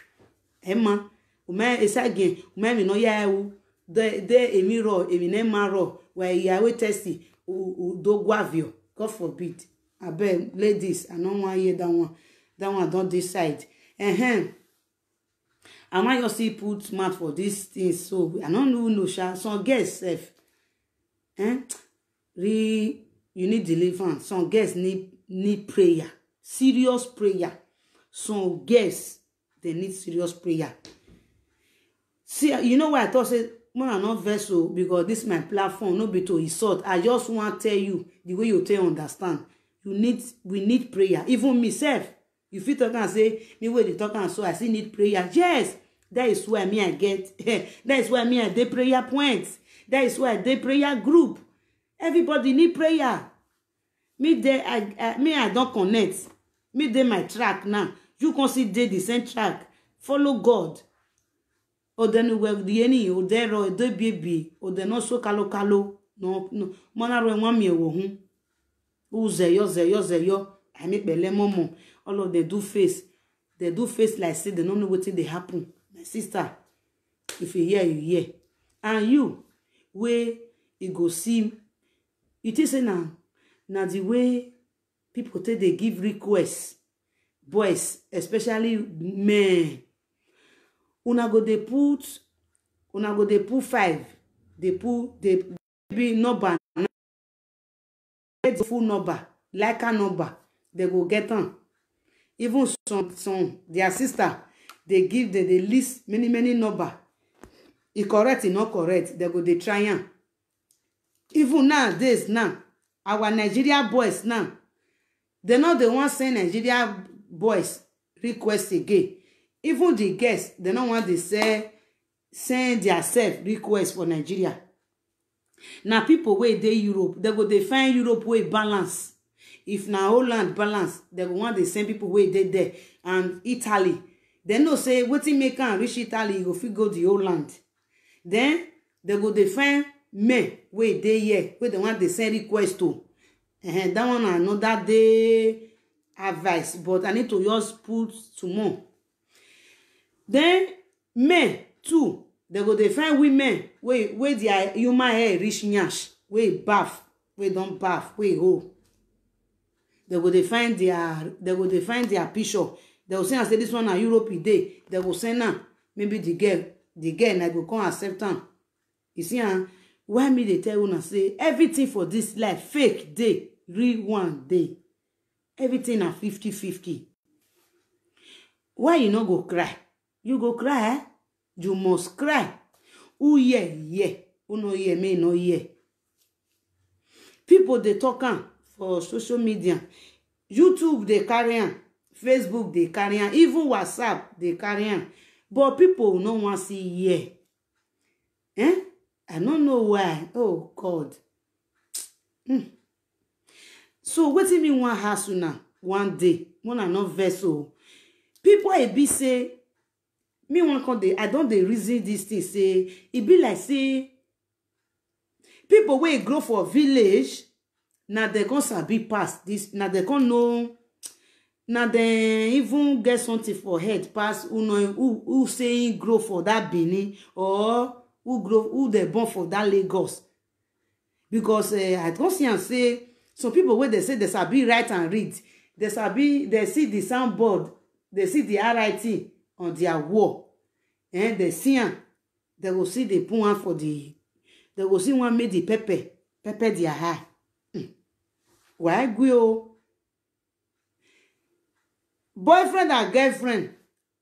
Emma, ume esa again, ume mi no ya ewu. De emi ro, emi ne ma ro. Where ya we testy, do guavio. God forbid. I beg, ladies, I don't want to hear that one. That one don't decide. I might just see put smart for this thing, so I don't know some girls self. You need deliverance. Some girls need prayer, serious prayer. Some girls they need serious prayer. See, you know why I thought say more than not vessel, because this is my platform, no be to insult. I just want to tell you the way you tell understand. We need prayer. Even myself. You fit talk and say, me where they talk and so I still need prayer. Yes, that is where me I get. That is where me I dey prayer points. That is where I dey prayer group. Everybody need prayer. Me there, I don't connect. Me dey my track now. You consider the same track. Follow God. Or then we the any or there or the baby or the not so kalo. No. Mona re wan mi wo hun. Uzeyo. I make belle momo. All of them do face. They do face like say they don't know what they happen. My sister, if you hear, you hear. And you, where you go see, it is now the way people take they give requests. Boys, especially men. Una go they put 5. They be number. Full number, like a number. They go get on. Even some their sister, they give the list many number. It correct, it not correct. They go they try am. Even nowadays now, our Nigeria boys now, they not the one send Nigeria boys request again. Even the guests, they don't want to say send their self request for Nigeria. Now people where they Europe, they go they find Europe way balance. If na Holland balance, they go want the same people where they there. And Italy, they no say wetin make am reach Italy, you go fit go the Holland. Then they go they find men where they here, where they want the same request to. That one another day advice, but I need to just put some more. Then men too, they go they find women where their human hair reach nyash, where bath, where don't bath, where ho. They go they find their picture. They will say I say this one na Europe day. They will say now maybe the girl na go come accept am. You see, why me they tell una say everything for this life fake day, real one day. Everything na 50-50. Why you no go cry? You go cry, eh? You must cry. Who yeah. Who no hear me no hear. People they talk for social media. YouTube they carry on. Facebook they carry on. Even WhatsApp they carry on. But people no want to see here. I don't know why. Oh God. So what do you mean one house now? One day. One are not vessel. People it be say me one come I don't they reason this thing say it be like say people wey grow for village now they gonna sabi pass this now they gonna know Now then even get something for head pass who saying grow for that Benin or who they born for that Lagos. Because I don't see and say some people where they say they sabi write and read, they see the soundboard, they see the RIT on their wall, and they see am, they will see the put for the, they will see one made the pepper their eye. Why go? Boyfriend and girlfriend,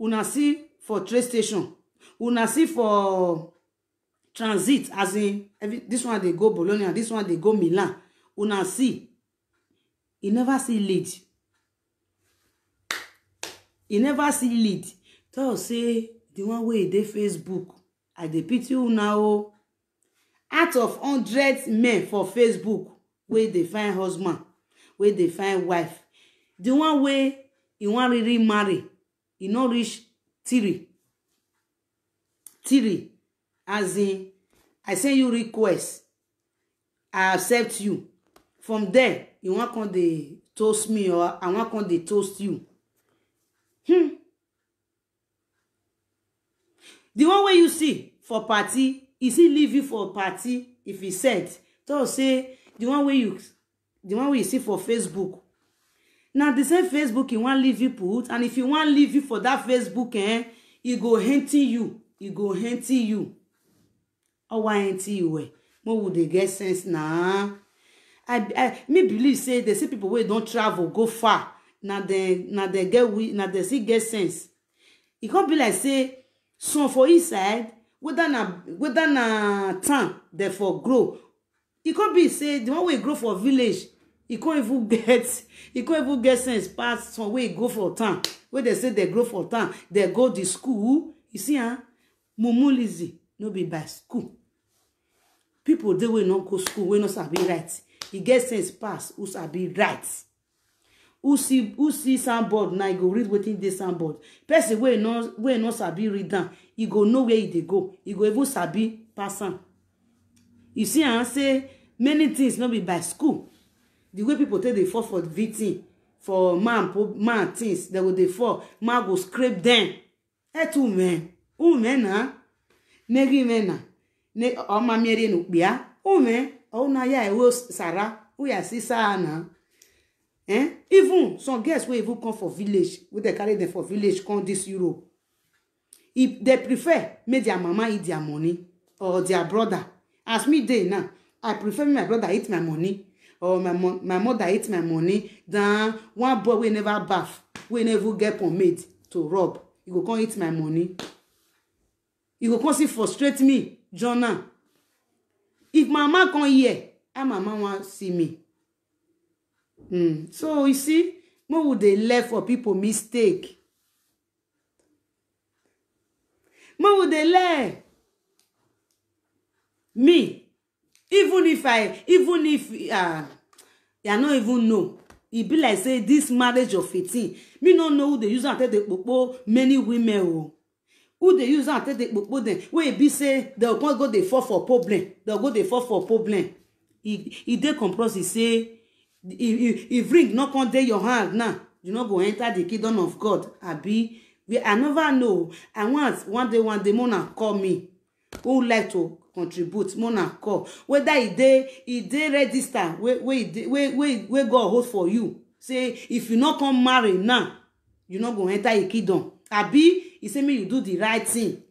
una see for train station, una see for transit, as in this one they go Bologna, this one they go Milan. Una see, you never see lead. You never see lead. So say the one way they Facebook, I dey pity you now. Out of 100 men for Facebook, where they find husband, where they find wife, the one way you want really marry, you not reach 3, as in I send you request, I accept you. From there, you want come they toast me or I want come they toast you. The one way you see for party, is he leave you for party if he said, so say the one way you see for Facebook. Now the same Facebook you want leave you put, and if you want leave you for that Facebook, he go hinting you. He go hinting you. Or why hinting you? More would they get sense now? Me believe say they see people where don't travel go far. Now they see get sense. It can't be like say some for east side whether na town therefore grow. It can't be say the one way grow for village. You can't even get sense past some way go for town. Where they say they grow for town, they go to school. You see, mumu lazy, no be by school. People they will not go school, we not sabi right. You get sense pass, who sabi right. Who see soundboard now, you go read within this soundboard. Person we not sabi read down, you go know where they go. You go even sabi pass on. You see, I say many things not be by school. The way people take they fall for the victim, for man things, they will they fall. Man go scrape them. Two men. Men na. Negi men na. Ne o mamere no bia. Men. O na ya e Sarah. Who ya see Sarah na. Even some girls will even come for village. Will they carry them for village come this Europe. If they prefer, make their mama eat their money or their brother. As me day now, I prefer my brother eat my money. Or my mother eat my money than one boy we never bath, we never get pomade to rob. You go come eat my money. You go come see frustrate me, Jonah. If mama come here, and mama want see me. So you see, what would they left for people mistake? What would they left? Me. Even if I don't even know, it be like say this marriage of 18. Me no know who they use and tell the popo many women. Who they use and tell the popo them. Where it be say they'll go they fall for problem. They'll go they fall for problem. If they compress, he say if ring not on there your hand now, you not go enter the kingdom of God. I never know. I want one day Mona call me. Who like to contribute Mona call whether he dey register where God hold for you. Say if you not come marry now, you not go enter a kingdom. Abi he say me you do the right thing.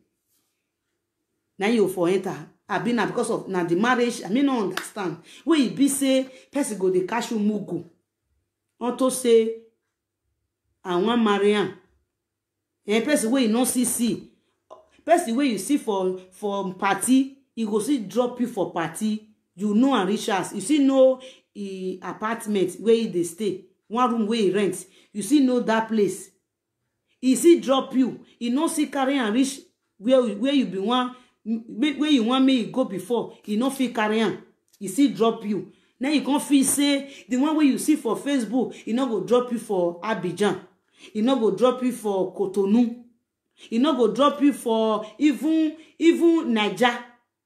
Now you for enter. Abi na because of na the marriage. I mean no understand. Where he be say person go dey cash you mugu. Unto say I want marry am. And person where you no see. Person where you see for party, he go see drop you for party. You know and reach us. You see no apartment where they stay. One room where he rents. You see know that place. He see drop you. He no see carry and reach where you be one where you want me go before. He no feel carry on. He see drop you. Now you can't feel say the one where you see for Facebook. He no go drop you for Abidjan. He no go drop you for Cotonou. He no go drop you for even Niger.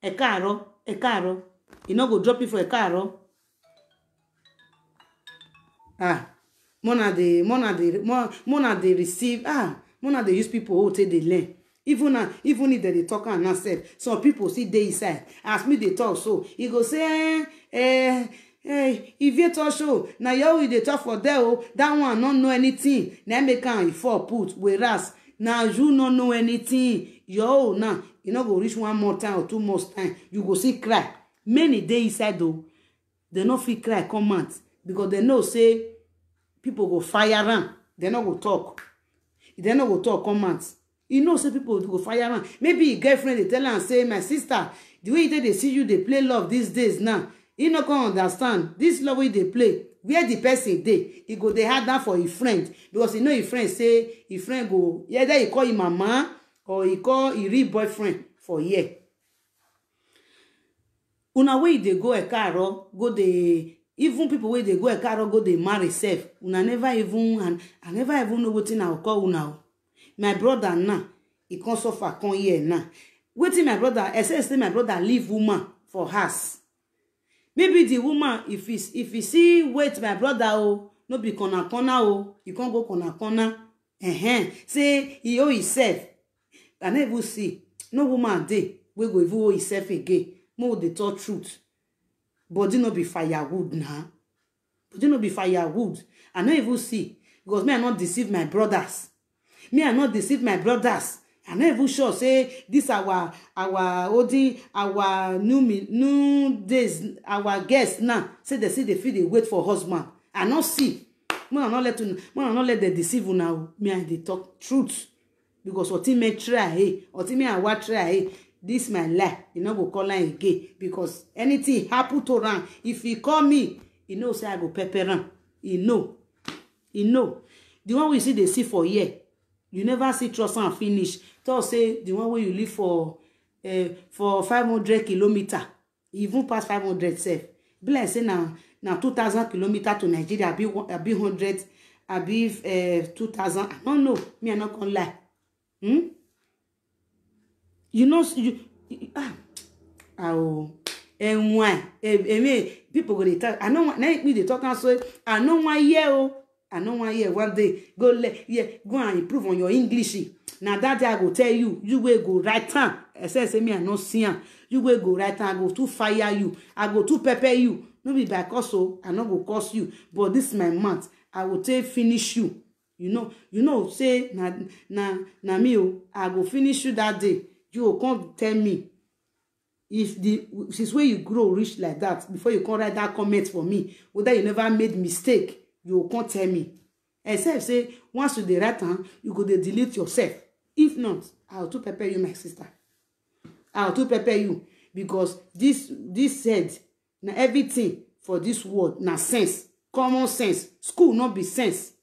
Ekaro. He no go drop you for Ekaro. Mona they receive mona they use people who take the learn. Even if they talk and not say, some people see they inside. As me they talk so, he go say if you talk show now you they talk for there that one not know anything. Now make am for put whereas now you not know anything. Yo now you not go reach one more time or two more time. You go see cry. Many days inside though, they not feel cry comment because they know say people go fire am. They not go talk. They not go talk comments. You know say people go fire am. Maybe your girlfriend they tell her and say, my sister, the way they see you they play love these days now. You not gonna understand this love way they play. Where the person dey, he go they had that for a friend because you know your friend say your friend go either he call him mama or he call he real boyfriend for year. Una way they go a caro go they even people wey they go a caro go they marry self. Una never even and I never even know wetin I call una. My brother now he come suffer come here now. Wetin my brother I say my brother leave woman for house. Maybe the woman if he see wait my brother no be corner you can't go corner say he owe himself. I never see no woman dey we go even owe himself again. More they talk truth. Body no be firewood now. Body no be firewood. I no even see because me I not deceive my brothers. Me I not deceive my brothers. I no even sure say this our odi our new days our guests now say they feel they wait for husband. I not see. Me I not let them deceive you now. Me I they talk truth because what me try what me I want try this my life. You know go call am again because anything happen to am if he call me he know say I go pepper am. He know the one we see they see for year. You never see trust and finish. Talk say the one where you live for 500 kilometers, even past 500 self. Be like say now 2,000 kilometers to Nigeria. I be 100. I be 2,000. I don't know. Me I not gonna lie. You know and why? People go they talk. I know me they talk and say I know why I know 1 year one day go and improve on your English. Now that day I go tell you will go right time. I say me I no see am. You will go right time. I go to fire you. I go to pepper you. No be by cause I no go curse you. But this my month. I will take finish you. You know. Say na me I go finish you that day. You will come tell me if since where you grow rich like that before you come write that comment for me whether you never made mistake. You can't tell me. Except say once you the right hand, you go to delete yourself. If not, I'll to prepare you, my sister. I'll to prepare you because this said now everything for this world now sense, common sense. School not be sense.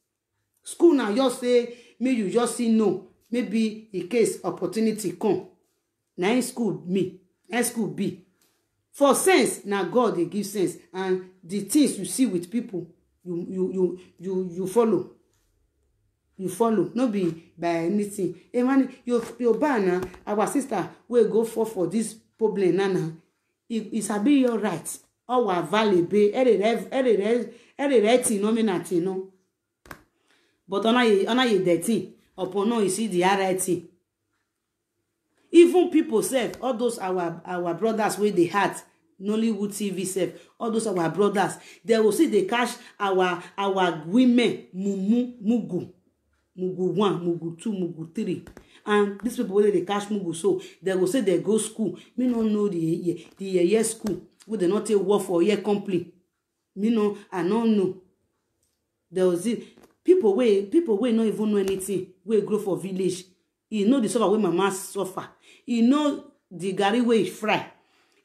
School now just say maybe you just see no. Maybe in case opportunity come. Now in school me, in school be. For sense now God they give sense and the things you see with people. You follow. You follow. No be by anything. Hey man, your banner, our sister will go for this problem nana. It's a be your right. Our valley be no menati no. But on a dirty. Upon no you see the RIT. Even people say all those our brothers with the heart. Nollywood TV self, all those our brothers, they will see they catch our women mugu 1, mugu 2, mugu 3, and these people when they catch mugu so they will say they go school. Me no know the year school where they not take work for year complete. Me no I don't know. There was people way not even know anything. We grow for village. You know the suffer where mama suffer. You know the garri way fry.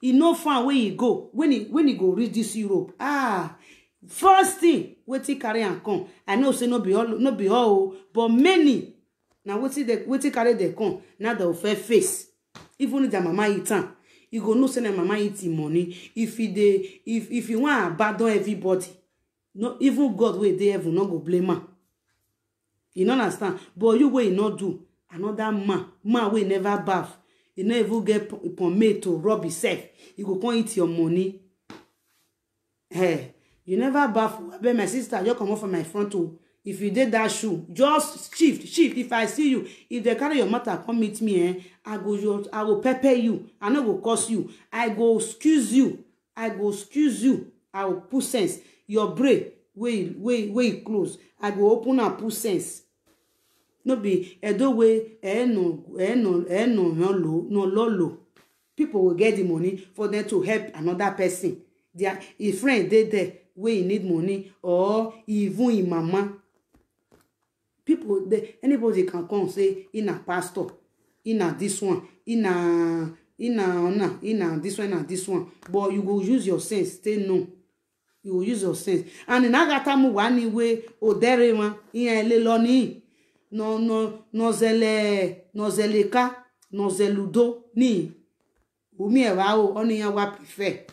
He no far where he go when he go reach this Europe. First thing wetin carry and come. I know say no be all, but many now wetin carry they come. Now they will face. Even if their mama eat am, you go know say na mama eat him money. If you want to abandon everybody, no even God wey dey heaven no go blame am. You don't understand? But you wey not do another man wey never bath. You never get pomade to rub himself. You go come eat your money. Hey, you never bath. I bet my sister, you come off from my front to if you did that shoe, just shift. If I see you, if they carry your matter, come meet me, I go pepper you. I no go curse you. I go excuse you. I will put sense. Your brain, way close. I go open and put sense. No be edo way no lolo. People will get the money for them to help another person. Their a friend they there where you need money, or even in mama. People, anybody can come say in a pastor, in a this one, in a this one and this one. But you go use your sense. Stay no. You will use your sense. And in agatamu wani way o derema in le loni. No zeleka no zeludo ni umi ewa o oni yan wa prefer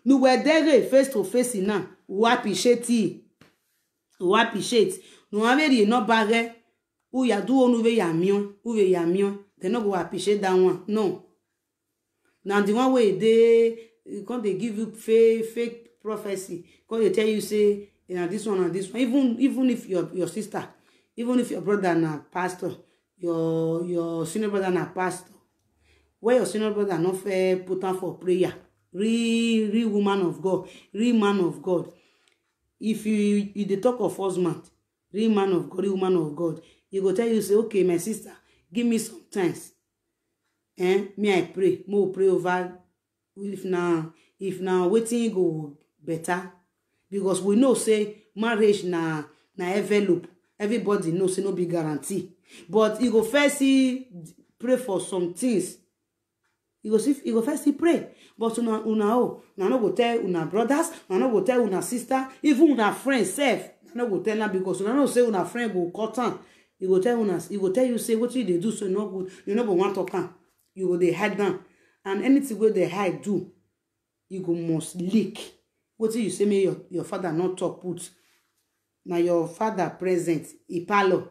nu we dere face to face na we appreciate no averi no bare u ya du onu we ya mion they no go appreciate that one. No, now the one way they come they give you fake prophecy, come they tell you say this one and this one, even if your sister, even if your brother na pastor, your senior brother na pastor, where your senior brother not fair put on for prayer, real woman of God, real man of God. If you the talk of husband, real man of God, real woman of God, you go tell you say, okay, my sister, give me some times. Me I pray, more pray over. If now waiting go better, because we know say marriage na envelope. Everybody knows say no be guarantee. But you go first see pray for some things. You go first see pray. But una no go tell una brothers, una no go tell una sister, even una friends self. Una no go tell them, because una no say una friend go cut on. You go tell you say what you they do so no good. You no go want to come. You go they hide down. And anything where they hide do, you go must leak. What you say me your father not talk put. Now your father present, he palo.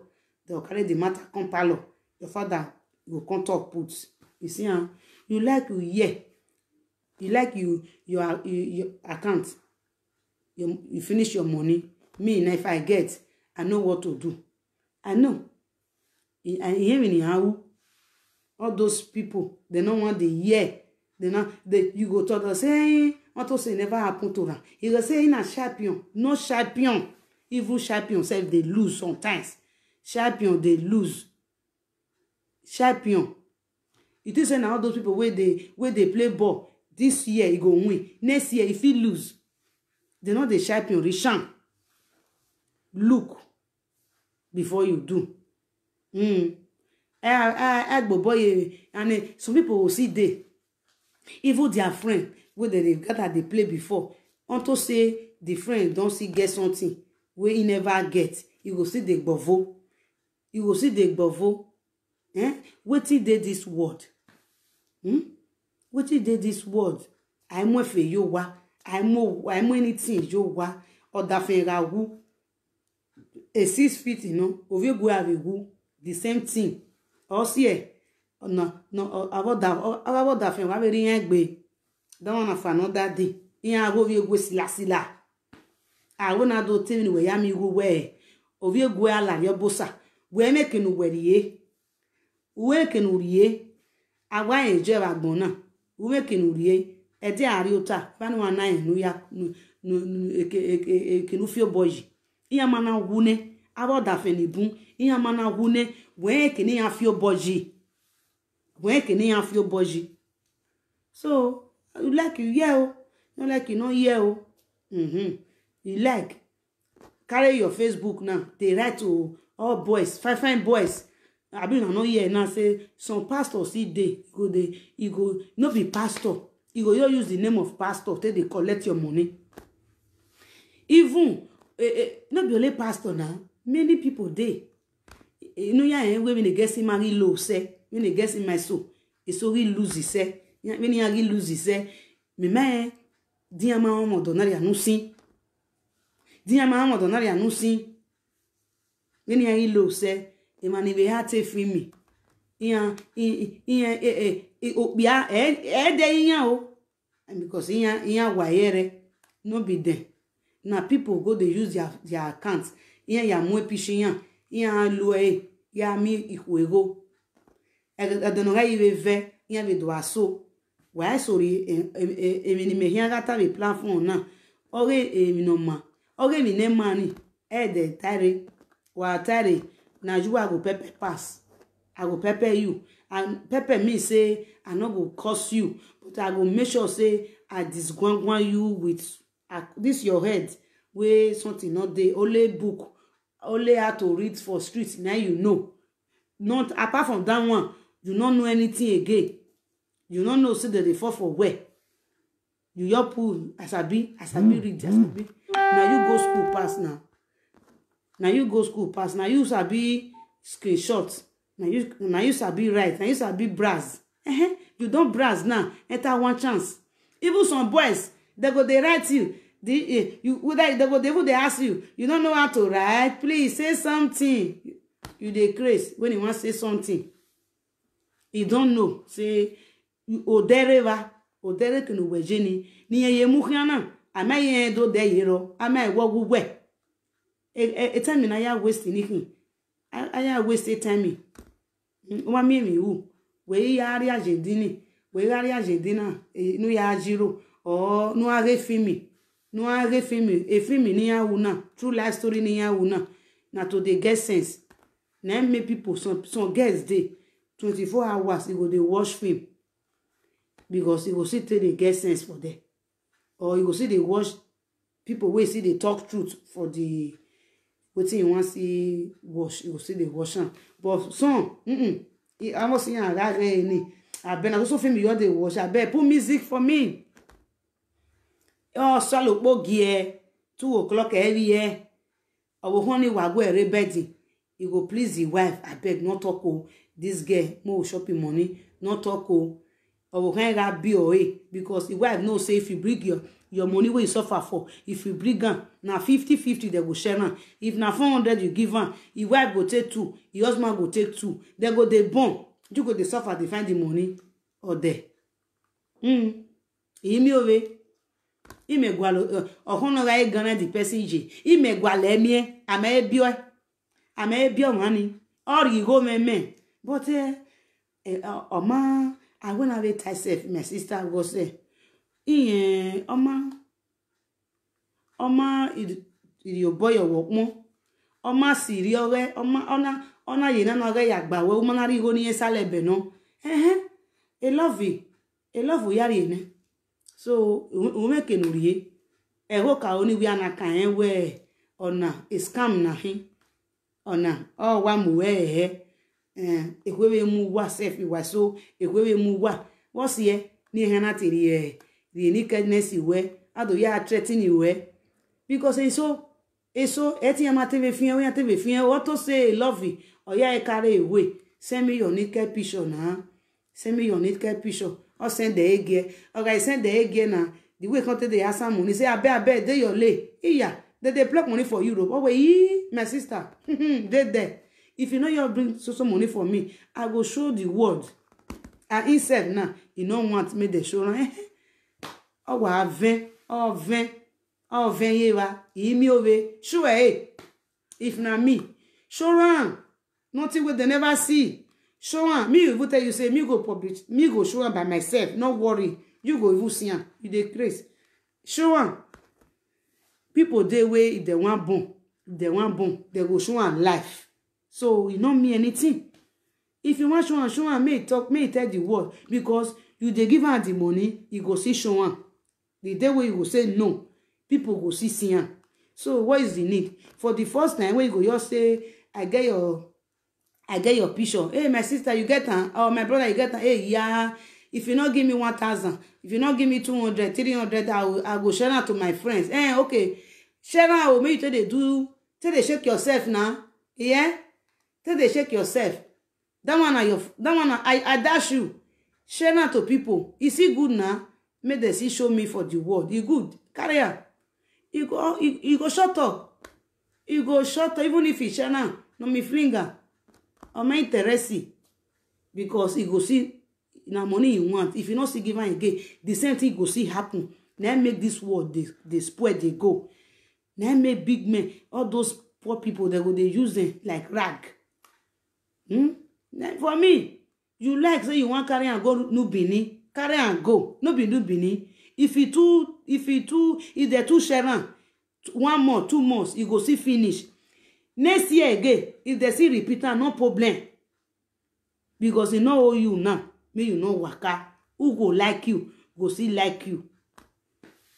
They'll carry the matter come palo. Your father will come talk put. You see, you like you like your account. You finish your money. Me, now if I get, I know what to do. I know. And hearing how all those people, they don't want the year. You go to them say, what to say never happen to them. You go say in a champion, no champion. Even champion self they lose sometimes. Champion they lose. Champion. It is now all those people where they play ball. This year he go win. Next year if he lose, they know the champion. Richan. Look before you do. And some people will see they even their friend where they gather they play before. Unto say the friend don't see get something where he never get. You go see the bovo. You go see the bovo. What he did this word? What he did this word? I'm with you wa. I'm anything you wa. Or da fenga wu. A 6 feet, you know. Over go have wu. The same thing. Also, no, about that fenga very young. Don't want to another day. Iyan go we go sila. I wanna do thing we yami go we. Ovi go ala yo bosa. We make no we we can uriye. Awa enjoy agbon na. We can uriye. E de ari ota. Fa no na enu ya no ekenu fio boji. Iyan mana wune. About that fenibun. Iyan mana wune. We can ya fio boji. We can ya fio boji. So you like you yeah, you like you know yeah. You like carry your Facebook now. They write to all boys, fine boys. I mean, I know here now say some pastors see they go not be pastor. You go use the name of pastor till they collect your money. Even not be only pastor now. Many people they you know yeah when they get him marry low say when they get in my soul it's so really lose say when you really lose say me man diama omo donari anusin diama omo donari anusin when you really low say e mani be hate free me iyan obia de iyan o and because iyan wayere no be them now people go they use their accounts Iyan ya mwe pishiyan. Iyan lue. Ya mi ikuego. Adonoga iwe ve. Iyan ve do aso. Wa sori emini me hian gata be platform na. Oge eminoma. Oge mi ne mani. De tare. Wa tare. Na you I go pepper pass. I go pepper you. And pepper me say I no go curse you. But I go make sure say I disgwangwan you with this your head. Where something not dey. Only book. Only how to read for streets. Now you know. Not apart from that one. You don't know anything again. You don't know say that they fall for where. You your pool. Asabi read. Asabi. Now you go school pass now. Now you go school pass. Now you sabi screenshot. Now you sabi write. Now you sabi browse. You don't browse now. Enter one chance. Even some boys, they write you. They ask you. You don't know how to write. Please say something. You dey craze when you want to say something. You don't know. Say odereva. Odere kenu wejeni. Ni ye muhiana. Ama ye do de yero. Ama ye wogu we. A time in I waste anything. I waste time. Uma mi u. We yari Argentina. We yari Argentina. No ya jiro. Or no age fimi. No age fimi. A fimi ni ya una. True life story ni ya una. Na to the get sense. Na make people some girls dey 24 hours they go dey watch film. Because you go see till they get sense for them. Or you go see they watch people wey see they talk truth for the wetin you want see watch. You go see they watch am. But some I must see am that any. I been also film you dey watch. I bet put music for me. Oh, solo bogie 2 o'clock every year. Our honey wago ere bedi. You go please the wife. I beg not talk oh. This girl more shopping money. Not talk oh. Or when I be away because the wife knows say if you bring your money where you suffer for, if you bring her now 50-50 they go share her. If now 400 you give her, the wife go take 2, the husband go take 2. They go they born. You go they suffer, they find the money or there. Imi ove. Ime gwalo ohono ga igana the person je. Ime gwale mie ama ebio money. Or you go me. But oma I went away myself, my sister go say, Oma, your boy or work more. Oma, serious, Oma, ona, you know, yagba, we woman go near Salebe, no. A love you, Yarine. So, we make an uri. A hoka only we are can wear, ona, a scam na him, ona, oh, one way, ekwewe mu wa self wa so ekwewe mu wa what's here ni hana tiri the nakedness we ado ya threaten you because so eti ama tv fian we tv fian what to say love you or ya carry away send me your naked picture na send me your naked picture or send the egg okay send the egg na the way come they ask money say abeg dey your lay iya they block money for Europe oh we my sister they there. If you know you bring so money for me, I will show the world. And he said, nah, you don't want me to show. Oh, ven yewa, imi ove. Show if not me, show am. Nothing what they never see. Show am. Me will tell you say me go publish, me go show am by myself. No worry, you go even see am. You dey craze. Show am. People they way if they want boom, they go show am life. So, you don't mean anything. If you want show am, may tell the word. Because you dey give her the money, you go see show am. The day where you go say no, people go see am. So, what is the need? For the first time, when you go just say, I get your picture. Hey, my sister, you get her. Oh, my brother, you get her. Hey, yeah. If you not give me 1,000, if you not give me 200, 300, I go share her to my friends. Eh, okay. Share her, or maybe tell they shake yourself now. Yeah? Tell they shake yourself. That one I dash you. Share that to people. Is it good now? Make them see show me for the world. You good. Carry on. You go shut up. You go shut up even if you share now. No me finger. Or my interested. Because you go see na money you want. If you not see give again, the same thing go see happen. Now make this world they spoil they go. Now make big men, all those poor people, they go, they use them like rag. For me, you like say you want carry and go New Benin, carry and go. No be New Benin. If they too share 1 month, 2 months, you go see finish. Next year again, if they see repeater, no problem. Because they know you now. May you know waka. Who go like you, go see like you.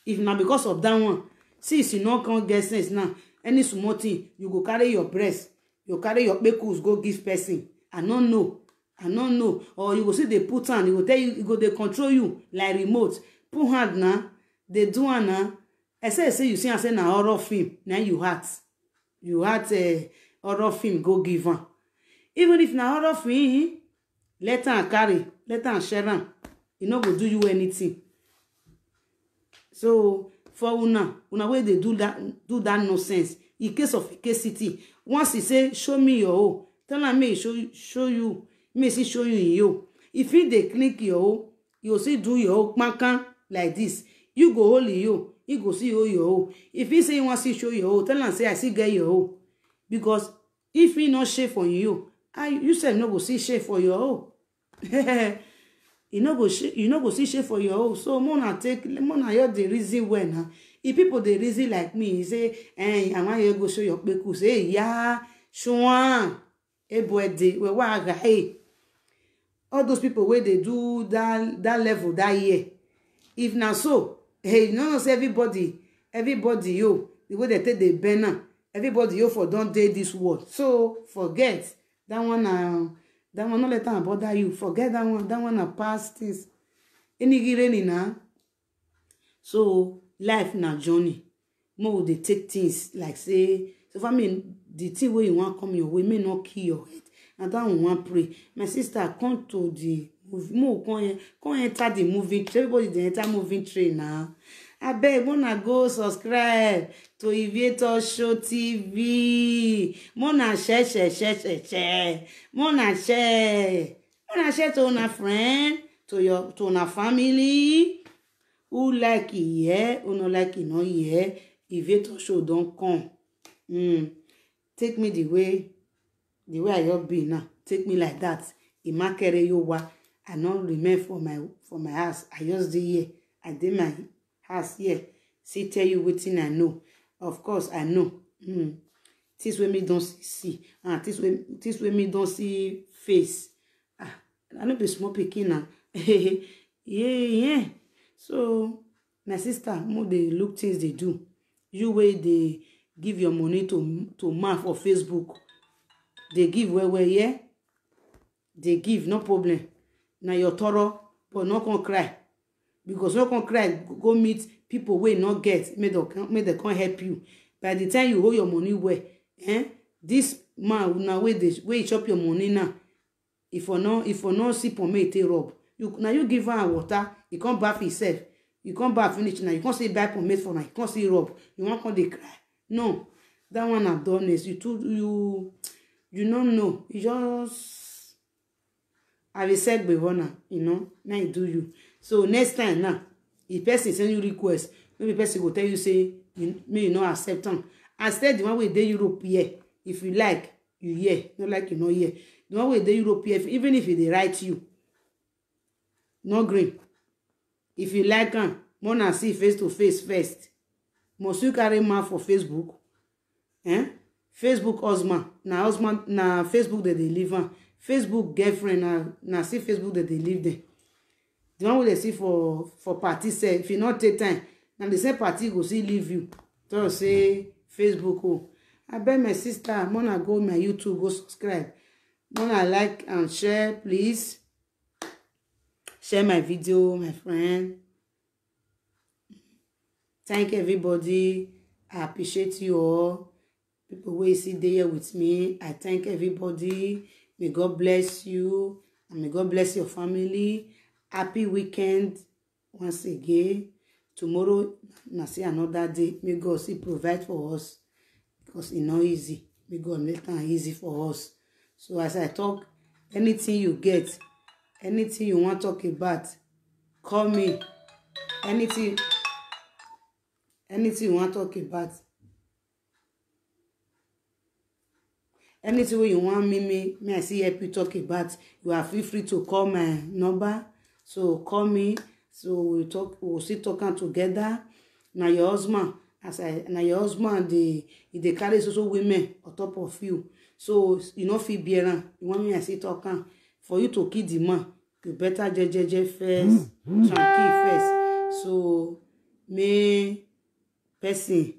If not because of that one, since you no can't get sense now, any small thing, you go carry your breast, you carry your bekus, go give person. I don't know. Or you go see they put hand, you go tell you go they control you like remote. Put hand now, they do one now. I say you see and say na horror film. Now you had a horror film go give one. Even if na horror film, let her carry, let her share am. E no go do you anything. So for una wey they do that nonsense. In case of city, once he say show me your own, tell am me show you, me see show you in you. If he dey click your own, you see do your own makan like this. You go hold you, he go see your own. If he say he want see show your own, tell am say I see get your own. Because if he not share for you sef no go see share for your own. You no go see share for your own. So mona hear the reason well now. If people they reason like me, say, I want you go show your peku. Say, yeah, show boy day. Hey, all those people where they do that level that year. If now so, hey, you know say everybody yo, the way they take the banner, everybody yo for don't date this word. So forget that one now. That one not let them bother you. Forget that one. That one are past things. Any girl now. So life na journey. More they take things like say. So for me, the thing where you want come your way may not kill your head. And that one want pray. My sister come to the movie. More come enter the movie. Everybody they enter moving train now. I beg wanna go subscribe to Aviator Show TV. Mona share. Mona share to una friend, to una family. Who like it, yeah? Who no like it, no, yeah? Aviator Show don't come. Take me the way I have been now. Take me like that. Imakere yowa. I not remain for my house. I just did here. I did my house here. See tell you wetin I know. Of course I know. This way me don't see. This way me don't see face. I no be small pikin now. Yeah. So my sister, more they look things they do. You way they give your money to man for Facebook. They give where yeah. They give no problem. Now you're thorough, but not gonna cry. Because not gonna cry, go meet people wey not get, may they can't help you. By the time you hold your money where, this man now where he chop your money now. If for no see for me take rob. You give her water, you can't bath himself. You can't bath finish now. You can't say buy for me for now. You can't see rob. You want come they cry. No, that one I've done is you don't know. You just I will said before now, now you do you. So next time now, if person send you request, maybe person will tell you say you not accept them. Instead the one with the Europe here, if you like, you hear. Not like you know here. The one with the Europe here, even if they write you, no green. If you like them, wanna see face to face first. Must you carry man for Facebook? Facebook husband. Na Facebook that they live on. Facebook girlfriend na see Facebook that they live there. The one wey they see for party say if you not take time, now the same party go see leave you. So say Facebook oh. I beg my sister, wanna go my YouTube, go subscribe. Wanna like and share, please. Share my video, my friend. Thank everybody. I appreciate you all. People who sit there with me. I thank everybody. May God bless you. And may God bless your family. Happy weekend once again. Tomorrow, na see another day. May God still provide for us. Because it's not easy. May God make it easy for us. So as I talk, anything you get, anything you want to talk about, call me. Anything you want to talk about. anything wey you want me I see help you talk about, you are feel free to call my number. So call me, so we'll still talking together. Now your husband, they carry social women on top of you. So you know fit be around. You want me I say talking for you to kill the man, you better jejeje first, tranquil first. So may person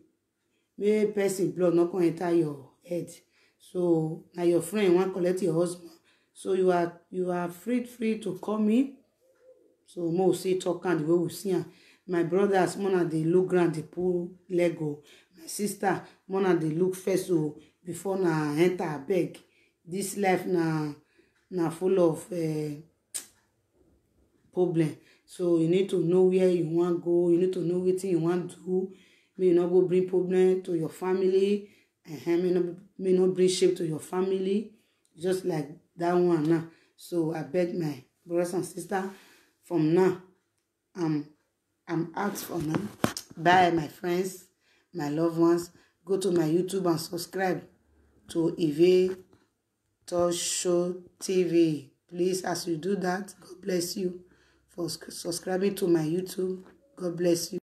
blood not gonna enter your head. So now your friend want collect your husband. So you are free to call me. So mo say talking the way we see am. My brothers, mona they look grand, they pull Lego. My sister, mona they look first so before na enter abeg. This life na full of problem. So you need to know where you want go. You need to know what you want to do. May you not go bring problem to your family. May not bring shame to your family. Just like that one now. So I beg my brothers and sisters, from now, I'm out for now. Bye, my friends, my loved ones. Go to my YouTube and subscribe to Eve Talk Show TV. Please, as you do that, God bless you for subscribing to my YouTube. God bless you.